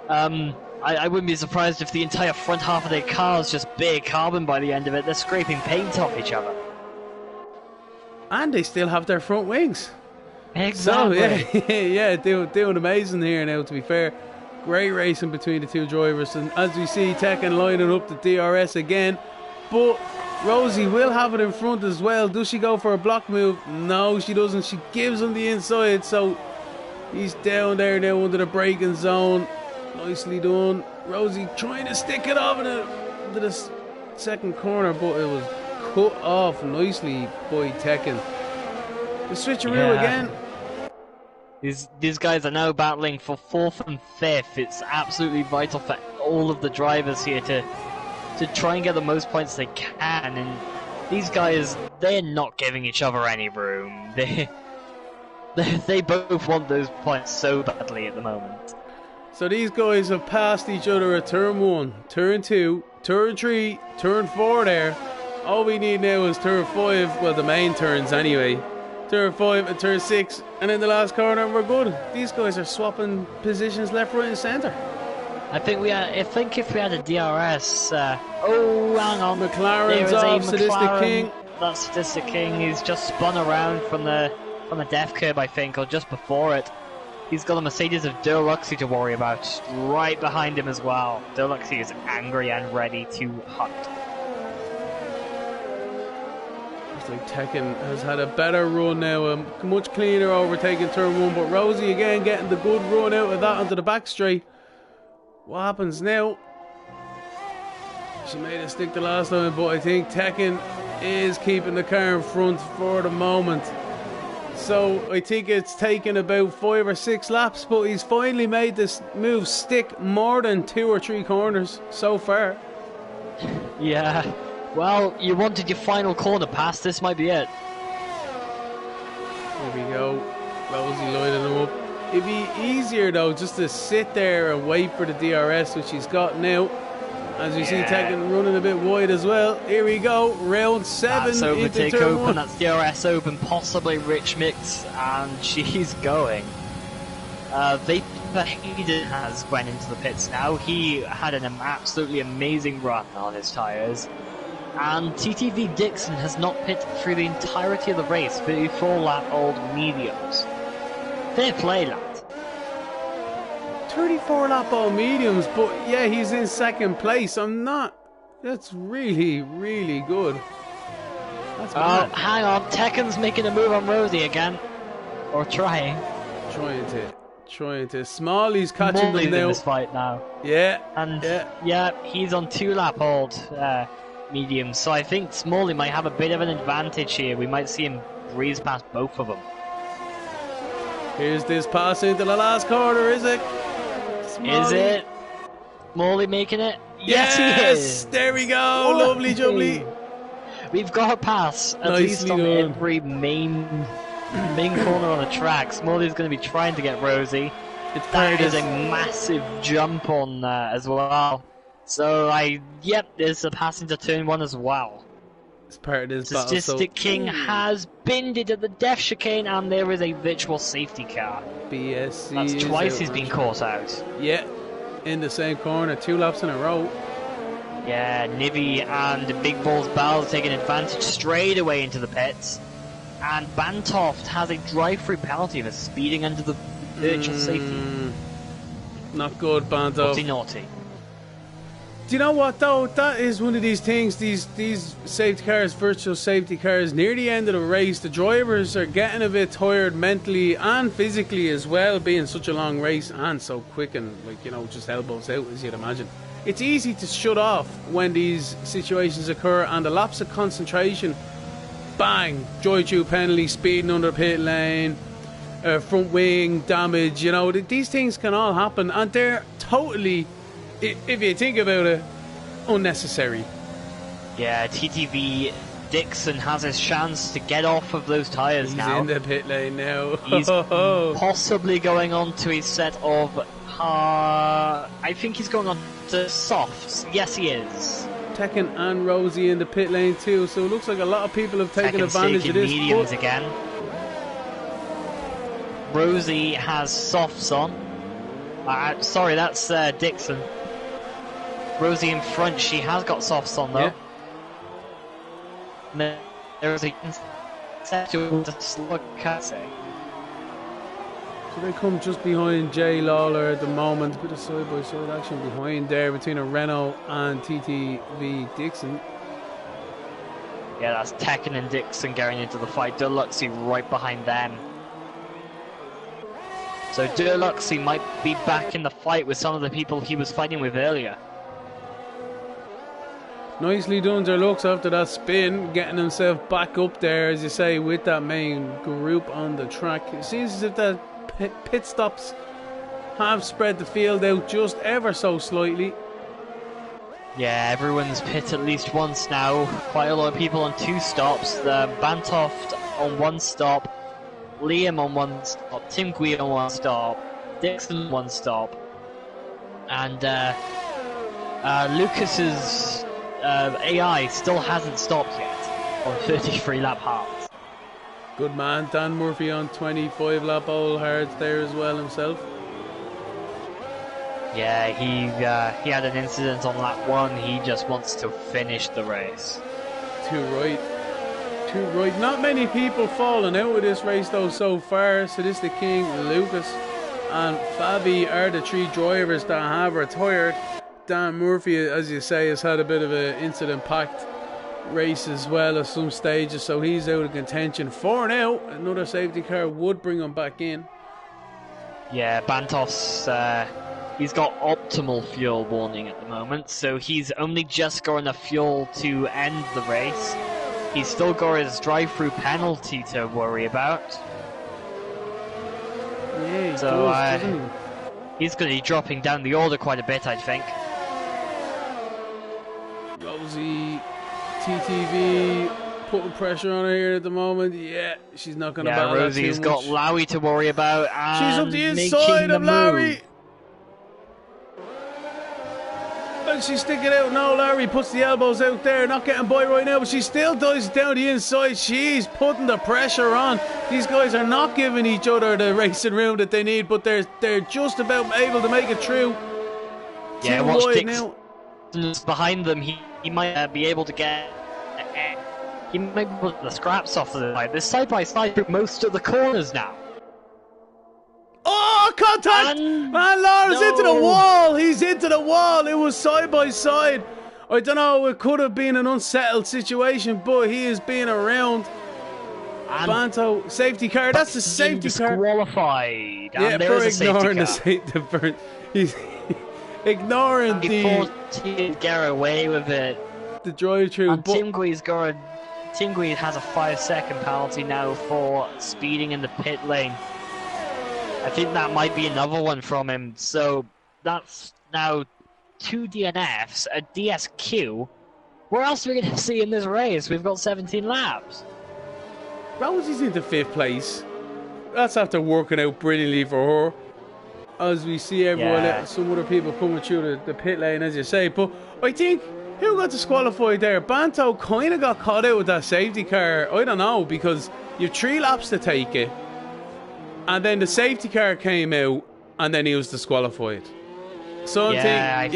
I wouldn't be surprised if the entire front half of their car is just bare carbon by the end of it. They're scraping paint off each other. And they still have their front wings. Exactly. So, yeah, doing amazing here now, to be fair. Great racing between the two drivers. And as we see, Tekken lining up the DRS again. But Rosie will have it in front as well. Does she go for a block move? No, she doesn't. She gives him the inside. So he's down there now under the braking zone. Nicely done. Rosie trying to stick it off into the second corner, but it was cut off nicely by Tekken. The switcheroo again. These guys are now battling for 4th and 5th. It's absolutely vital for all of the drivers here to try and get the most points they can. And these guys, they're not giving each other any room. They both want those points so badly at the moment. So these guys have passed each other at turn 1, turn 2, turn 3, turn 4 there. All we need now is turn 5, well the main turns anyway. Turn 5 and turn 6, and in the last corner and we're good. These guys are swapping positions left, right and centre. I think if we had a DRS, oh hang on, McLaren's off, Sadistic King. That's Sadistic King. He's just spun around from the death curb, I think, or just before it. He's got a Mercedes of Deluxy to worry about right behind him as well. Deluxy is angry and ready to hunt. Looks like Tekken has had a better run now, much cleaner overtaking turn 1, but Rosie again getting the good run out of that onto the back straight. What happens now? She made a stick the last time, but I think Tekken is keeping the car in front for the moment. So I think it's taken about 5 or 6 laps, but he's finally made this move stick more than 2 or 3 corners so far. Yeah, well, you wanted your final corner pass, this might be it. Here we go, Rosie lining him up. It'd be easier though just to sit there and wait for the DRS, which he's got now. As we see Tekken running a bit wide as well. Here we go, round 7 that's into overtake turn open, 1. that's DRS open, possibly Rich Mix, and she's going. Vapor Hayden has went into the pits now. He had an absolutely amazing run on his tyres. And TTV Dixon has not pit through the entirety of the race, 34 lap old mediums. Fair play, lad. 34 lap old mediums, but yeah, he's in second place. That's really, really good. That's Oh, hang on. Tekken's making a move on Rosie again. Or trying. Trying to. Smalley's catching them now. In this fight now. Yeah. And yeah, he's on 2 lap old medium. So I think Smalley might have a bit of an advantage here. We might see him breeze past both of them. Here's this pass into the last corner, is it? Smalley. Is it? Smalley making it? Yes, he is! There we go! Whoa. Lovely jubbly! We've got a pass, at least on every main corner on the track. Smalley's going to be trying to get Rosie. That is a massive jump on as well. So, there's a pass into turn 1 as well. It's part of this battle. Statistic King has binded at the death chicane, and there is a virtual safety car. BSC. That's twice he's been caught out. Yeah, in the same corner, 2 laps in a row. Yeah, Nivi and Big Balls Bells taking advantage straight away into the pits. And Bantoft has a drive-through penalty for speeding under the virtual safety. Not good, Bantoft. Naughty. Do you know what though? That is one of these things, these safety cars, virtual safety cars, near the end of the race, the drivers are getting a bit tired mentally and physically as well, being such a long race and so quick and just elbows out, as you'd imagine. It's easy to shut off when these situations occur, and the lapse of concentration, bang, joy tube penalty, speeding under pit lane, front wing damage, these things can all happen, and they're totally, if you think about it, unnecessary. Yeah, TTV Dixon has his chance to get off of those tyres now. He's in the pit lane now. He's possibly going on to a set of I think he's going on to softs. Yes, he is. Tekken and Rosie in the pit lane too, so it looks like a lot of people have taken advantage of this. Mediums again. Rosie has softs on. Sorry, that's Dixon. Rosie in front, she has got softs on though. Yeah. There is a conceptual slug say. So they come just behind Jay Lawler at the moment. A bit of side-by-side action behind there between a Renault and TTV Dixon. Yeah, that's Tekken and Dixon going into the fight. Deluxey right behind them. So Deluxey might be back in the fight with some of the people he was fighting with earlier. Nicely done, Deluxe, after that spin, getting himself back up there, as you say, with that main group on the track. It seems as if the pit stops have spread the field out just ever so slightly. Yeah, everyone's pit at least once now. Quite a lot of people on 2 stops. Bantoft on 1 stop, Liam on 1 stop, Tim Gui on 1 stop, Dixon on 1 stop, and Lucas's AI still hasn't stopped yet on 33 lap halves. Good man, Dan Murphy on 25 lap old hards there as well himself. Yeah, he had an incident on lap 1. He just wants to finish the race. Too right. Not many people falling out of this race though so far. Sadistic King, Lucas and Fabi are the 3 drivers that have retired. Dan Murphy, as you say, has had a bit of an incident-packed race as well at some stages, so he's out of contention for now. Another safety car would bring him back in. Yeah, Bantos, he's got optimal fuel warning at the moment, so he's only just got enough fuel to end the race. He's still got his drive-through penalty to worry about. Yeah, he so does, doesn't he? He's going to be dropping down the order quite a bit, I think. Rosie, TTV, putting pressure on her here at the moment. Yeah, she's not going to battle that too much. Rosie's got Lowy to worry about. And she's up the inside of Larry. And she's sticking out. No, Larry puts the elbows out there. Not getting by right now, but she still dives down the inside. She's putting the pressure on. These guys are not giving each other the racing room that they need, but they're just about able to make it through. Yeah, watch Dixon behind them. He might be able to get He might be putting the scraps off of the side. They're side by side through most of the corners now. Oh, contact! And Lara's into the wall. He's into the wall. It was side by side. I don't know. It could have been an unsettled situation, but he is being around. And Banto, safety car. That's the safety car. Disqualified. Yeah, for ignoring the safety car. He's ignoring he thought he'd get away with it. The drive-through. And Tim Guy has a 5-second penalty now for speeding in the pit lane. I think that might be another one from him. So that's now 2 DNFs, a DSQ. Where else are we going to see in this race? We've got 17 laps. Rosie's into 5th place. That's after working out brilliantly for her. As we see everyone, some other people coming through the pit lane, as you say. But I think, who got disqualified there? Banto kind of got caught out with that safety car. I don't know, because you've 3 laps to take it. And then the safety car came out, and then he was disqualified. So I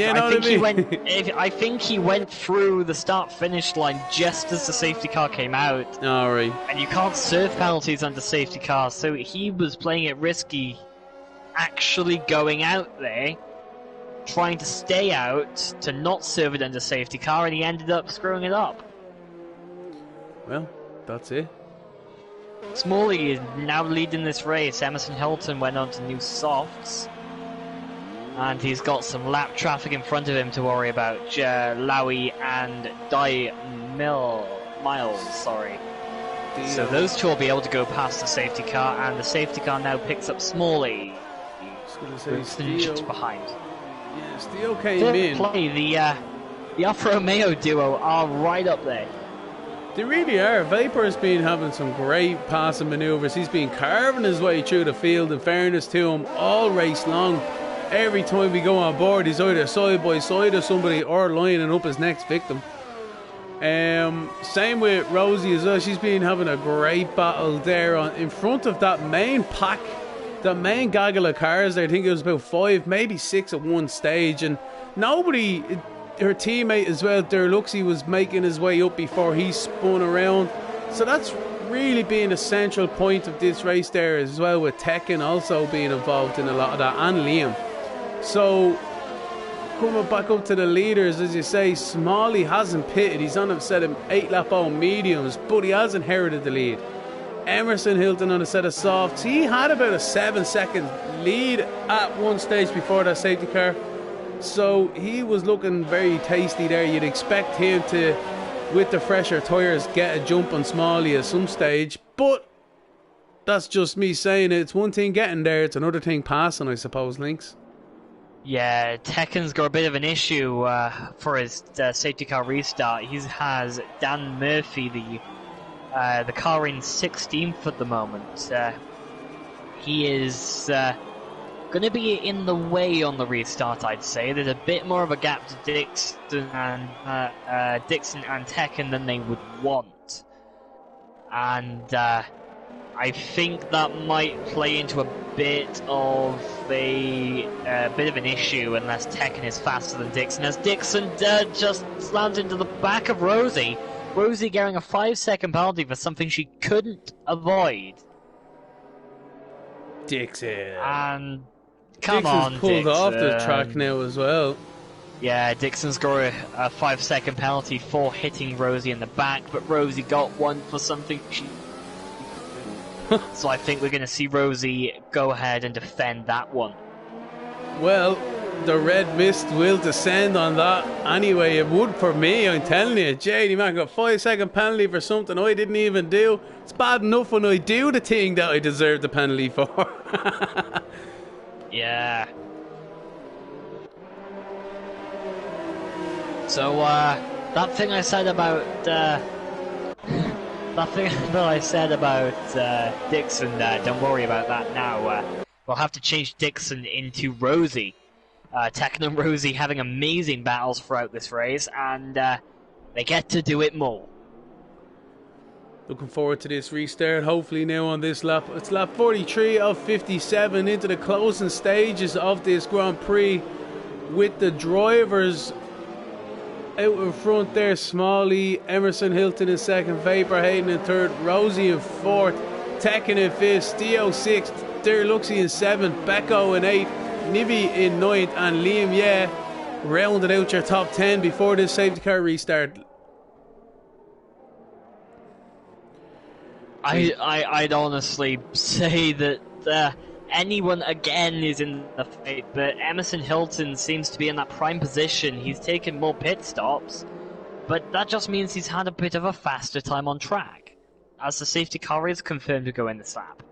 think he went through the start-finish line just as the safety car came out. Alright. And you can't serve penalties under safety cars, so he was playing it risky, actually going out there, trying to stay out, to not serve it under safety car, and he ended up screwing it up. Well, that's it. Smalley is now leading this race. Emerson Hilton went on to new softs. And he's got some lap traffic in front of him to worry about. Lowy and Miles, sorry. So those two will be able to go past the safety car, and the safety car now picks up Smalley. Just behind. Yeah, Steele came in. Play, the Alfa Romeo duo are right up there. They really are. Vapor's been having some great passing manoeuvres. He's been carving his way through the field, in fairness to him, all race long. Every time we go on board, he's either side by side of somebody or lining up his next victim. Same with Rosie as well. She's been having a great battle there in front of that main pack, that main gaggle of cars there. I think it was about 5, maybe 6 at one stage, and nobody, her teammate as well, Derluxi, was making his way up before he spun around. So that's really been a central point of this race there as well, with Tekken also being involved in a lot of that, and Liam. So, coming back up to the leaders, as you say, Smalley hasn't pitted. He's on a set of 8-lap old mediums, but he has inherited the lead. Emerson Hilton on a set of softs. He had about a 7-second lead at one stage before that safety car. So, he was looking very tasty there. You'd expect him to, with the fresher tyres, get a jump on Smalley at some stage. But, that's just me saying it. It's one thing getting there, it's another thing passing, I suppose, Lynx. Yeah, Tekken's got a bit of an issue for his safety car restart. He has Dan Murphy, the car in 16th at the moment. He is going to be in the way on the restart, I'd say. There's a bit more of a gap to Dixon and Tekken than they would want. And I think that might play into a bit of an issue unless Tekken is faster than Dixon, as Dixon just slammed into the back of Rosie. Rosie getting a 5-second penalty for something she couldn't avoid. Dixon. And Dixon's pulled Dixon. Off the track now as well. Yeah, Dixon's got a 5-second penalty for hitting Rosie in the back, but Rosie got one for something she... So I think we're going to see Rosie go ahead and defend that one. Well, the red mist will descend on that anyway. It would for me, I'm telling you. JD man got 5-second penalty for something I didn't even do. It's bad enough when I do the thing that I deserve the penalty for. Yeah. So, that thing I said about... Nothing that I said about Dixon, don't worry about that now. We'll have to change Dixon into Rosie. Tekken and Rosie having amazing battles throughout this race, and they get to do it more. Looking forward to this restart, hopefully now on this lap. It's lap 43 of 57 into the closing stages of this Grand Prix, with the drivers out in front there, Smalley, Emerson Hilton in second, Vapor Hayden in third, Rosie in fourth, Tekken in fifth, Steo sixth, Dear Luxie in seventh, Becco in eighth, Nivi in ninth, and Liam, yeah, rounded out your top 10 before this safety car restart. I'd honestly say that anyone again is in the fight, but Emerson Hilton seems to be in that prime position. He's taken more pit stops, but that just means he's had a bit of a faster time on track, as the safety car is confirmed to go in this lap.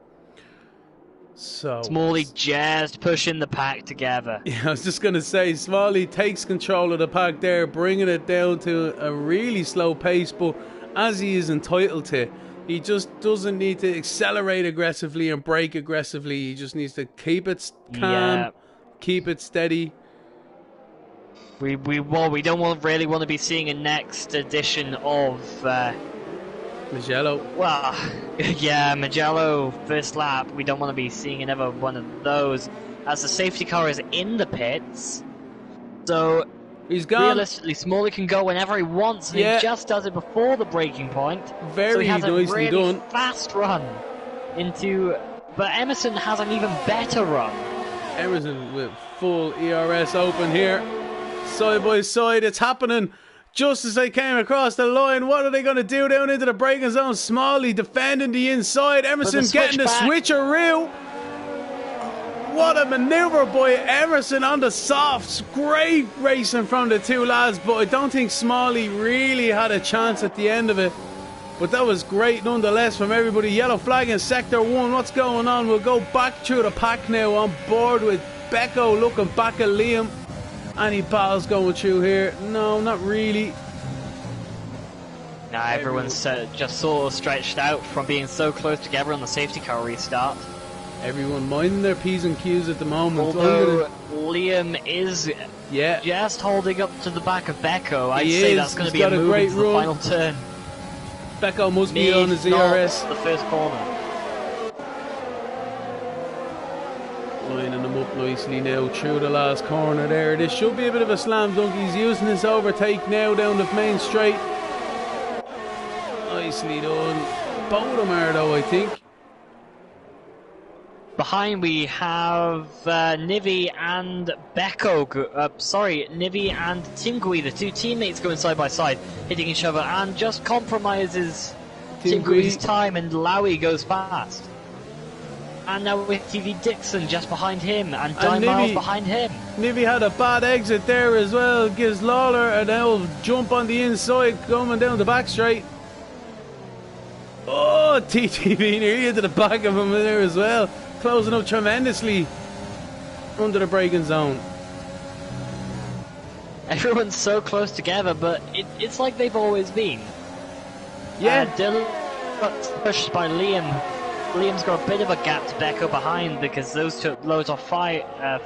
So Smalley just pushing the pack together. Yeah, I was just going to say, Smalley takes control of the pack there, bringing it down to a really slow pace, but as he is entitled to, he just doesn't need to accelerate aggressively and brake aggressively. He just needs to keep it calm, keep it steady. We don't really want to be seeing a next edition of Magello. Well, yeah, Magello first lap. We don't want to be seeing another one of those, as the safety car is in the pits. So he's gone. Realistically, Smalley can go whenever he wants, and he just does it before the braking point. Very so he has nicely a really done. Fast run into, but Emerson has an even better run. Emerson with full ERS open here, side by side. It's happening just as they came across the line. What are they going to do down into the braking zone? Smalley defending the inside. Emerson getting the switcheroo. What a manoeuvre by Emerson on the softs. Great racing from the two lads, but I don't think Smalley really had a chance at the end of it. But that was great nonetheless from everybody. Yellow flag in sector 1. What's going on? We'll go back through the pack now, on board with Becco looking back at Liam. Any battles going through here? No, not really. Nah, everyone's just sort of stretched out from being so close together on the safety car restart. Everyone minding their P's and Q's at the moment. Although Liam is just holding up to the back of Becco, I'd say that's going to be a move into the final turn. Becco must be on his ERS. The first corner. Lining them up nicely now through the last corner there. This should be a bit of a slam dunk. He's using his overtake now down the main straight. Nicely done. Both of them are though, I think. Behind we have Nivi and Becco, Nivi and Tingui, the two teammates going side by side, hitting each other, and just compromises Tingui's time, and Lowy goes fast. And now with TV Dixon just behind him, and Dime Miles behind him. Nivi had a bad exit there as well, gives Lawler an old jump on the inside, coming down the back straight. Oh, TTV nearly into the back of him there as well. Closing up tremendously under the braking zone. Everyone's so close together, but it's like they've always been. Yeah. Dylan got pushed by Liam. Liam's got a bit of a gap to Becco behind because those two loads of fight. I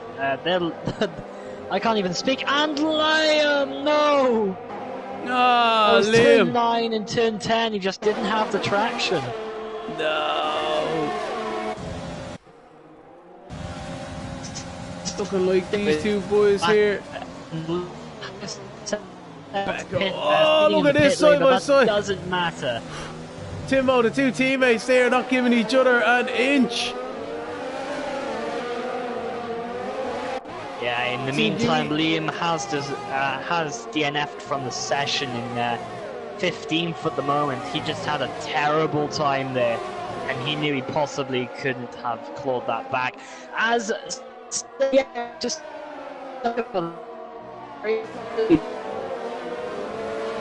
can't even speak. And Liam, no! Oh, Liam. Turn 9 and turn 10, he just didn't have the traction. No. Looking like these two boys here. Oh, look at this side by side. Doesn't matter. Timbo, the two teammates there, not giving each other an inch. Yeah, in the meantime, Liam has DNF'd from the session in 15th at the moment. He just had a terrible time there, and he knew he possibly couldn't have clawed that back.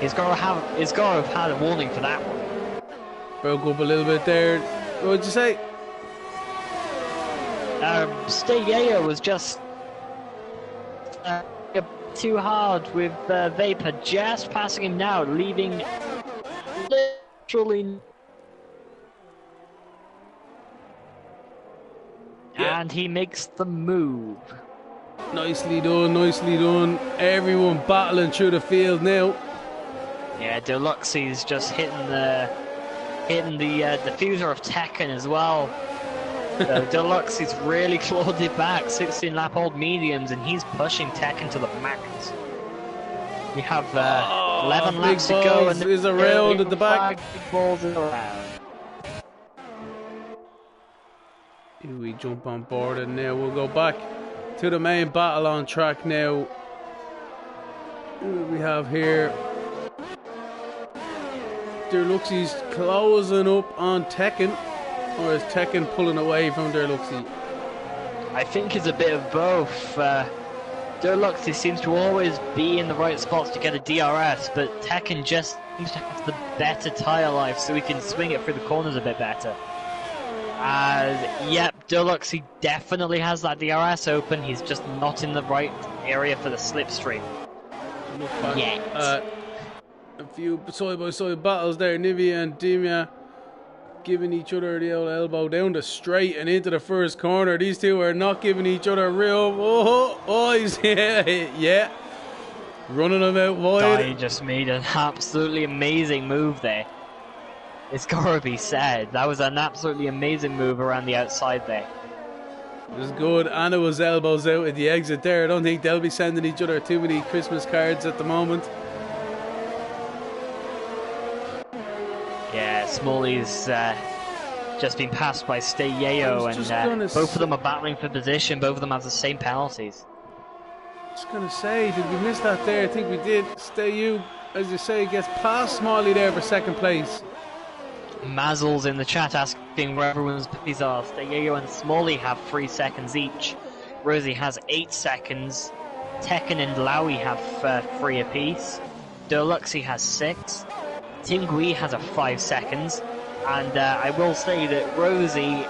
He's got to have had a warning for that one. Broke up a little bit there. What did you say? Steyeo was just too hard with Vapor just passing him now, leaving literally. And he makes the move. Nicely done, nicely done. Everyone battling through the field now. Yeah, Deluxe's just hitting the diffuser of Tekken as well. Deluxe's really clawed it back, 16 lap old mediums, and he's pushing Tekken to the max. We have 11 Big laps to go, Balls and is around at the back. Big Balls is around. Here we jump on board, and now we'll go back to the main battle on track now. Who do we have here? Deluxe's closing up on Tekken, or is Tekken pulling away from Deluxe? I think it's a bit of both. Deluxe seems to always be in the right spots to get a DRS, but Tekken just seems to have the better tyre life, so he can swing it through the corners a bit better. Yep, Deluxe definitely has that DRS open. He's just not in the right area for the slipstream yet. A few side-by-side battles there. Nivea and Dimia giving each other the old elbow down the straight and into the first corner. These two are not giving each other real eyes. Yeah. Running them out wide. He just made an absolutely amazing move there. It's gotta be said. That was an absolutely amazing move around the outside there. It was good. Anna was elbows out at the exit there. I don't think they'll be sending each other too many Christmas cards at the moment. Yeah, Smalley's just been passed by Stay Yayo, and both of them are battling for position. Both of them have the same penalties. Just gonna say, did we miss that there? I think we did. Stay you, as you say, gets past Smalley there for second place. Mazel's in the chat asking where everyone's puppies are. Stay Yayo and Smalley have 3 seconds each. Rosie has 8 seconds. Tekken and Lowy have 3 apiece. Deluxe has 6. Tim Gui has a 5 seconds, and I will say that Rosie,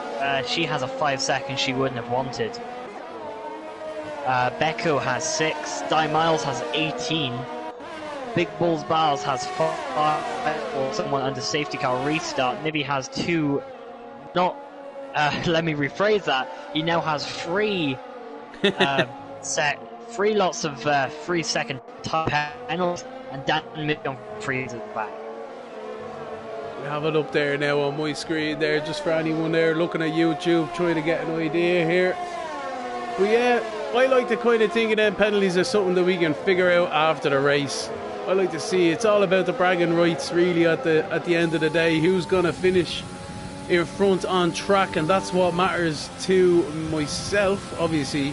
she has a 5 seconds she wouldn't have wanted. Becco has 6, Di Miles has 18, Big Balls Bars has 5, or someone under safety car restart. Nibby has 2, not, let me rephrase that, he now has 3 3 lots of 3 second time penalties, and Dan Mid on freeze at the back. We have it up there now on my screen there, just for anyone there looking at YouTube trying to get an idea here. But yeah, I like to kind of think of them penalties as something that we can figure out after the race. I like to see it's all about the bragging rights really at the end of the day, who's going to finish in front on track, and that's what matters to myself, obviously.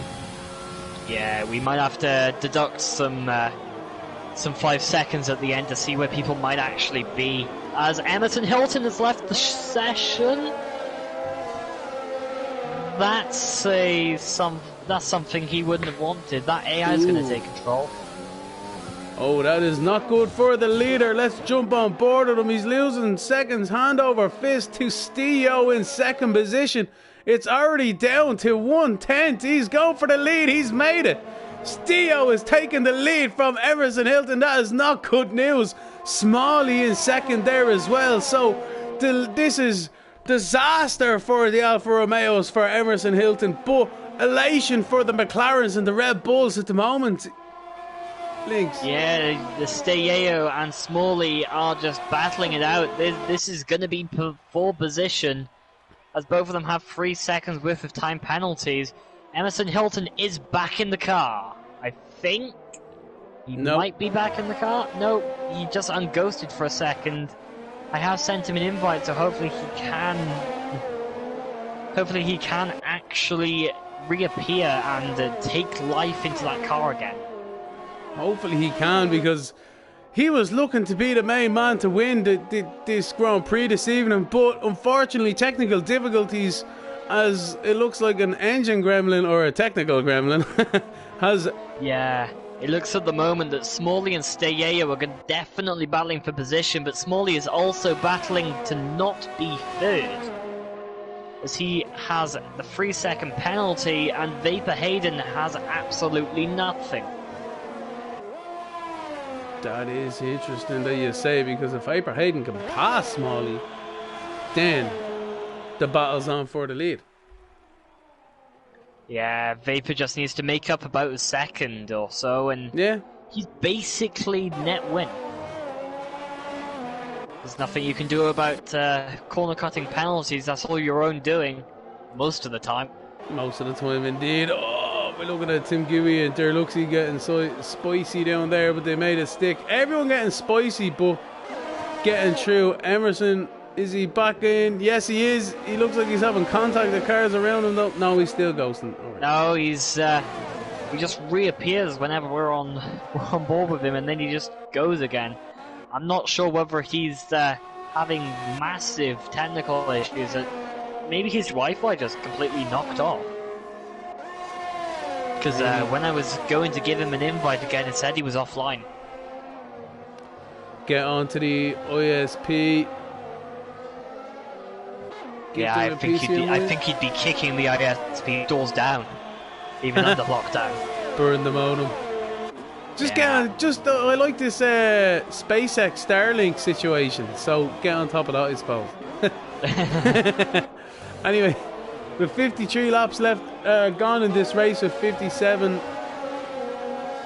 Yeah, we might have to deduct some 5 seconds at the end to see where people might actually be. As Emerson Hilton has left the session, that's something he wouldn't have wanted. That AI is going to take control. Oh, that is not good for the leader. Let's jump on board with him. He's losing seconds. Hand over fist to Stio in second position. It's already down to 1/10. He's going for the lead. He's made it. Stio is taking the lead from Emerson Hilton. That is not good news. Smalley in second there as well. So this is disaster for the Alfa Romeos for Emerson Hilton, but elation for the McLarens and the Red Bulls at the moment. Lynx. Yeah, the Steyeo and Smalley are just battling it out. This is going to be for position, as both of them have 3 seconds worth of time penalties. Emerson Hilton is back in the car, I think. He might be back in the car. No, he just unghosted for a second. I have sent him an invite, so hopefully he can actually reappear and take life into that car again. Hopefully he can, because he was looking to be the main man to win this Grand Prix this evening, but unfortunately technical difficulties, as it looks like an engine gremlin or a technical gremlin has... Yeah, it looks at the moment that Smalley and Steyeo are definitely battling for position, but Smalley is also battling to not be third, as he has the 3 second penalty and Vapor Hayden has absolutely nothing. That is interesting that you say, because if Vapor Hayden can pass Smalley, then the battle's on for the lead. Yeah, Vapor just needs to make up about a second or so, and he's basically net win. There's nothing you can do about corner cutting penalties. That's all your own doing, most of the time. Most of the time, indeed. Oh, We're looking at Tim Gooey and Derluxy getting so spicy down there, but they made it stick. Everyone getting spicy, but getting through. Emerson, is he back in? Yes, he is. He looks like he's having contact with the cars around him, though. No, he's still ghosting. Right. No, he just reappears whenever we're on board with him, and then he just goes again. I'm not sure whether he's having massive technical issues. Maybe his Wi-Fi just completely knocked off. Because when I was going to give him an invite again, it said he was offline. Get onto the ISP. Yeah, I think he'd be kicking the ISP doors down, even under lockdown. Burn the modem. I like this SpaceX Starlink situation. So get on top of that, I suppose. Anyway. With 53 laps left gone in this race with 57.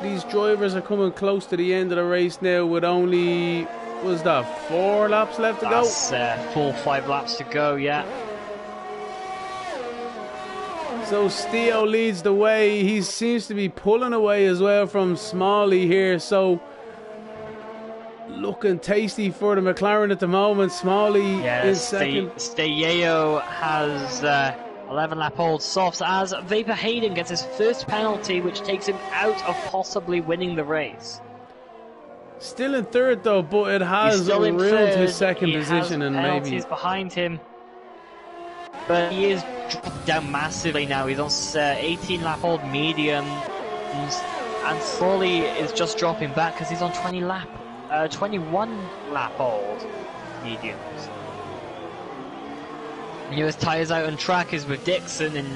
These drivers are coming close to the end of the race now with only, was that 4 laps left to go? That's 4 or 5 laps to go, yeah. So Steo leads the way. He seems to be pulling away as well from Smalley here. So looking tasty for the McLaren at the moment. Smalley is second. Steyeo has 11-lap-old softs as Vapor Hayden gets his first penalty, which takes him out of possibly winning the race. Still in third though, but it has ruined his second position, and maybe he's behind him. But he is dropped down massively now. He's on 18-lap-old mediums, and slowly is just dropping back because he's on 21-lap-old mediums. Newest tyres out on track is with Dixon, and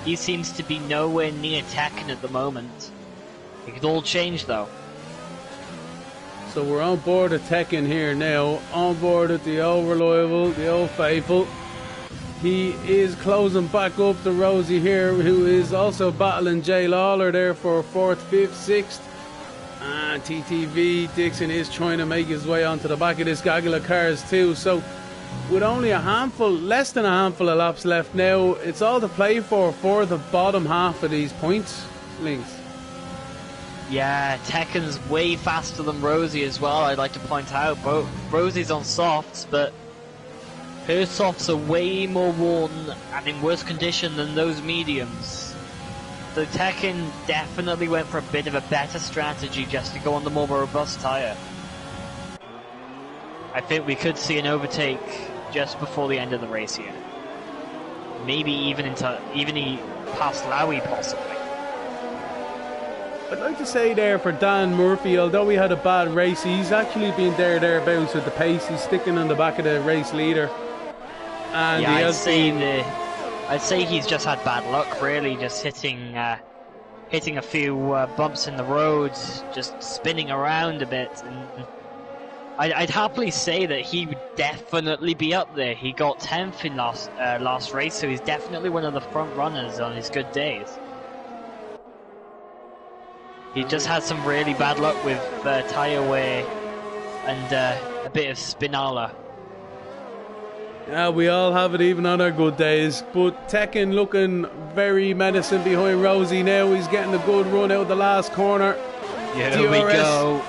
he seems to be nowhere near Tekken at the moment. It could all change though. So we're on board at Tekken here now, on board at the old reliable, the old faithful. He is closing back up to Rosie here, who is also battling Jay Lawler there for 4th, 5th, 6th. And TTV Dixon is trying to make his way onto the back of this gaggle of cars too. So with only less than a handful of laps left now, it's all to play for the bottom half of these points, Lynx. Yeah, Tekken's way faster than Rosie as well, I'd like to point out. Rosie's on softs, but her softs are way more worn and in worse condition than those mediums. So Tekken definitely went for a bit of a better strategy just to go on the more robust tyre. I think we could see an overtake just before the end of the race here. Maybe even past Lowy possibly. I'd like to say there for Dan Murphy, although he had a bad race, he's actually been thereabouts with the pace. He's sticking on the back of the race leader. And yeah, I'd say he's just had bad luck really, just hitting a few bumps in the road, just spinning around a bit, and I'd happily say that he would definitely be up there. He got 10th in last race, so he's definitely one of the front runners on his good days. He just had some really bad luck with tyre wear and a bit of spinala. Yeah, we all have it even on our good days. But Tekken looking very menacing behind Rosie now. He's getting a good run out of the last corner. Here we go.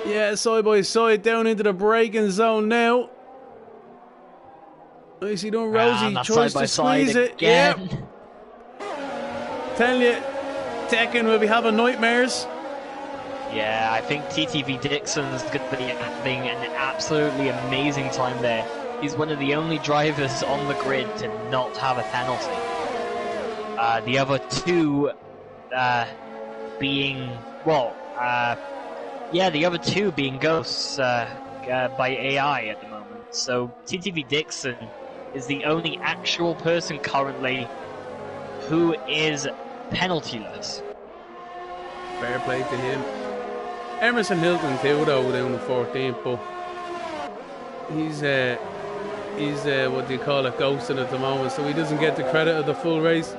Yeah, side by side down into the braking zone now. I see doing Rosie tries to squeeze it. Yeah. Tell you, Tekken will be having nightmares. Yeah, I think TTV Dixon's going to be having an absolutely amazing time there. He's one of the only drivers on the grid to not have a penalty. The other two being, the other two being ghosts by AI at the moment. So TTV Dixon is the only actual person currently who is penaltyless. Fair play to him. Emerson Hilton too, though, down the 14th, but he's what do you call it, ghosting at the moment, so he doesn't get the credit of the full race.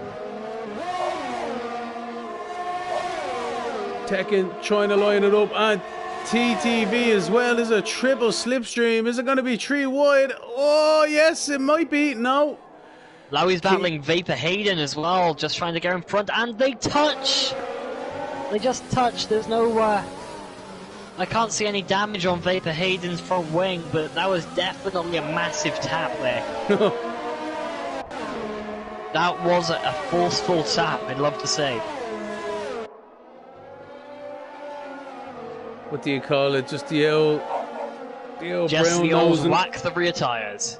Tekken trying to line it up, and TTV as well is a triple slipstream. Is it going to be 3 wide? Oh yes, it might be. No, Lowie's battling Vapor Hayden as well, just trying to get in front, and they touch! They just touch, there's no, I can't see any damage on Vapor Hayden's front wing, but that was definitely a massive tap there. That was a forceful tap, I'd love to say. What do you call it? Just the old just brown the old nose whack the rear tyres.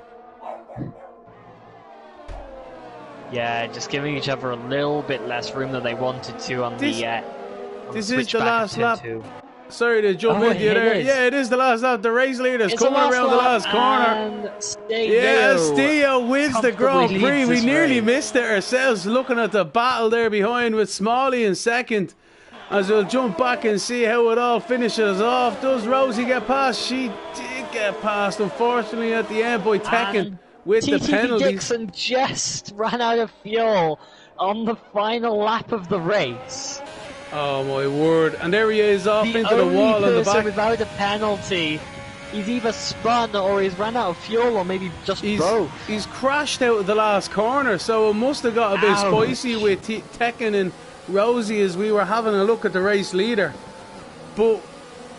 Yeah, just giving each other a little bit less room than they wanted to on this, the this is the last lap. Two. Sorry to jump into you there. Yeah, it is the last lap. The race leader's coming around the last corner. Steo wins the Grand Prix. We nearly missed it ourselves looking at the battle there behind with Smalley in second. As we'll jump back and see how it all finishes off. Does Rosie get past? She did get past, unfortunately, at the end by Tekken with the penalties. Dixon just ran out of fuel on the final lap of the race. Oh my word! And there he is off into the wall on the back. Without a penalty, he's either spun or he's ran out of fuel, or maybe just both. He's crashed out of the last corner, so it must have got a bit spicy with Tekken and Rosie as we were having a look at the race leader. But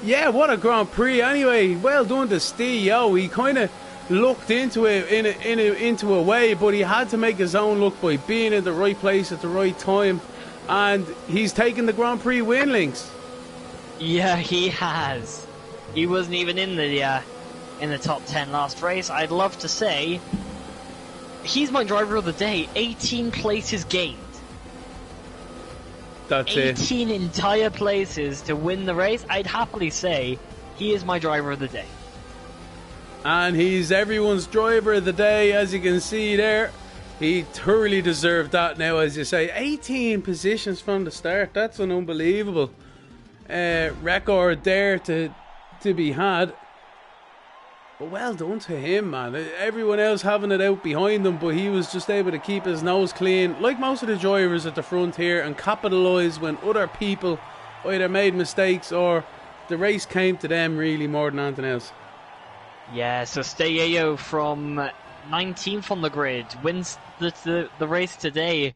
yeah, what a Grand Prix! Anyway, well done to Steve. He kind of looked into it into a way, but he had to make his own look by being in the right place at the right time. And he's taken the Grand Prix win, Lynx. Yeah, he has. He wasn't even in the top 10 last race. I'd love to say he's my driver of the day. 18 places gained. That's 18 entire places to win the race. I'd happily say he is my driver of the day. And he's everyone's driver of the day, as you can see there. He thoroughly deserved that now, as you say. 18 positions from the start. That's an unbelievable record there to be had. But well done to him, man. Everyone else having it out behind him, but he was just able to keep his nose clean, like most of the drivers at the front here, and capitalise when other people either made mistakes or the race came to them really more than anything else. Yeah, so Steyeo from 19th on the grid wins the race today.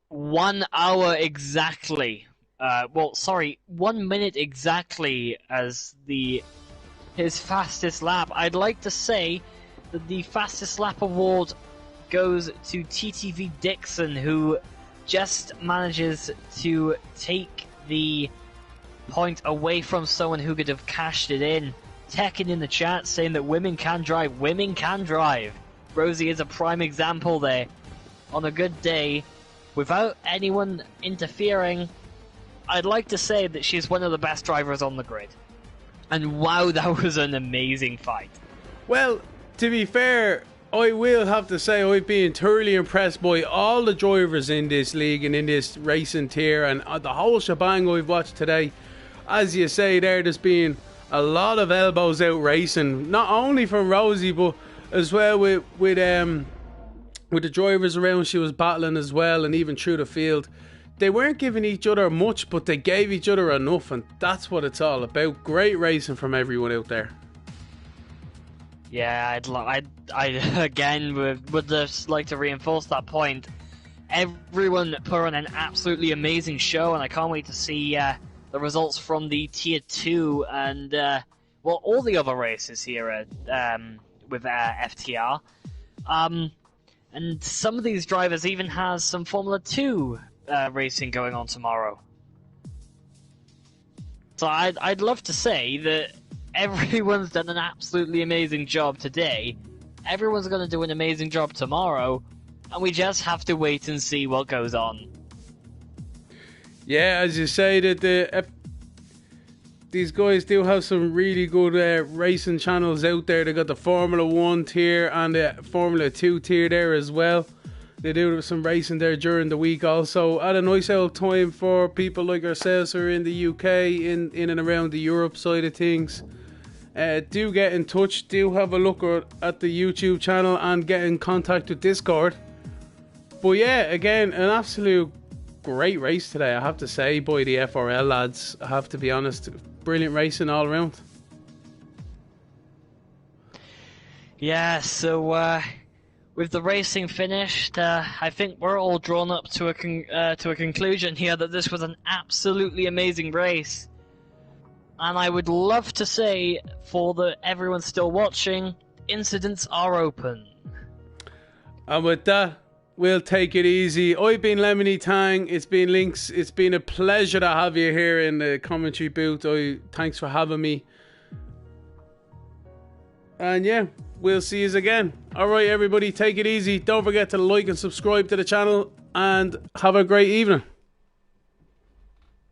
1 hour exactly. 1 minute exactly as his fastest lap. I'd like to say that the fastest lap award goes to TTV Dixon, who just manages to take the point away from someone who could have cashed it in. Tekken in the chat saying that women can drive. Women can drive. Rosie is a prime example there. On a good day, without anyone interfering, I'd like to say that she's one of the best drivers on the grid. And wow, that was an amazing fight. Well, to be fair, I will have to say I've been thoroughly impressed by all the drivers in this league and in this racing tier, and the whole shebang I've watched today. As you say there, there's been a lot of elbows out racing, not only from Rosie, but as well with the drivers around she was battling as well, and even through the field. They weren't giving each other much, but they gave each other enough, and that's what it's all about. Great racing from everyone out there. Yeah, I again would just like to reinforce that point. Everyone put on an absolutely amazing show, and I can't wait to see the results from the Tier 2 and all the other races here at with FTR. And some of these drivers even has some Formula 2 racing going on tomorrow. So I'd love to say that everyone's done an absolutely amazing job today. Everyone's going to do an amazing job tomorrow, and we just have to wait and see what goes on. Yeah, as you say, that these guys do have some really good racing channels out there. They got the Formula 1 tier and the Formula 2 tier there as well. They do some racing there during the week also. At a nice old time for people like ourselves who are in the UK, in and around the Europe side of things. Do get in touch, do have a look at the YouTube channel and get in contact with Discord. But yeah, again, an absolute great race today, I have to say, by the FRL lads. I have to be honest, brilliant racing all around. Yeah, so with the racing finished, I think we're all drawn up to a conclusion here that this was an absolutely amazing race. And I would love to say, for everyone still watching, incidents are open. And with that, we'll take it easy. I've been Lemony Tang. It's been Lynx. It's been a pleasure to have you here in the commentary booth. Thanks for having me. And yeah, we'll see you again. Alright everybody, take it easy. Don't forget to like and subscribe to the channel. And have a great evening.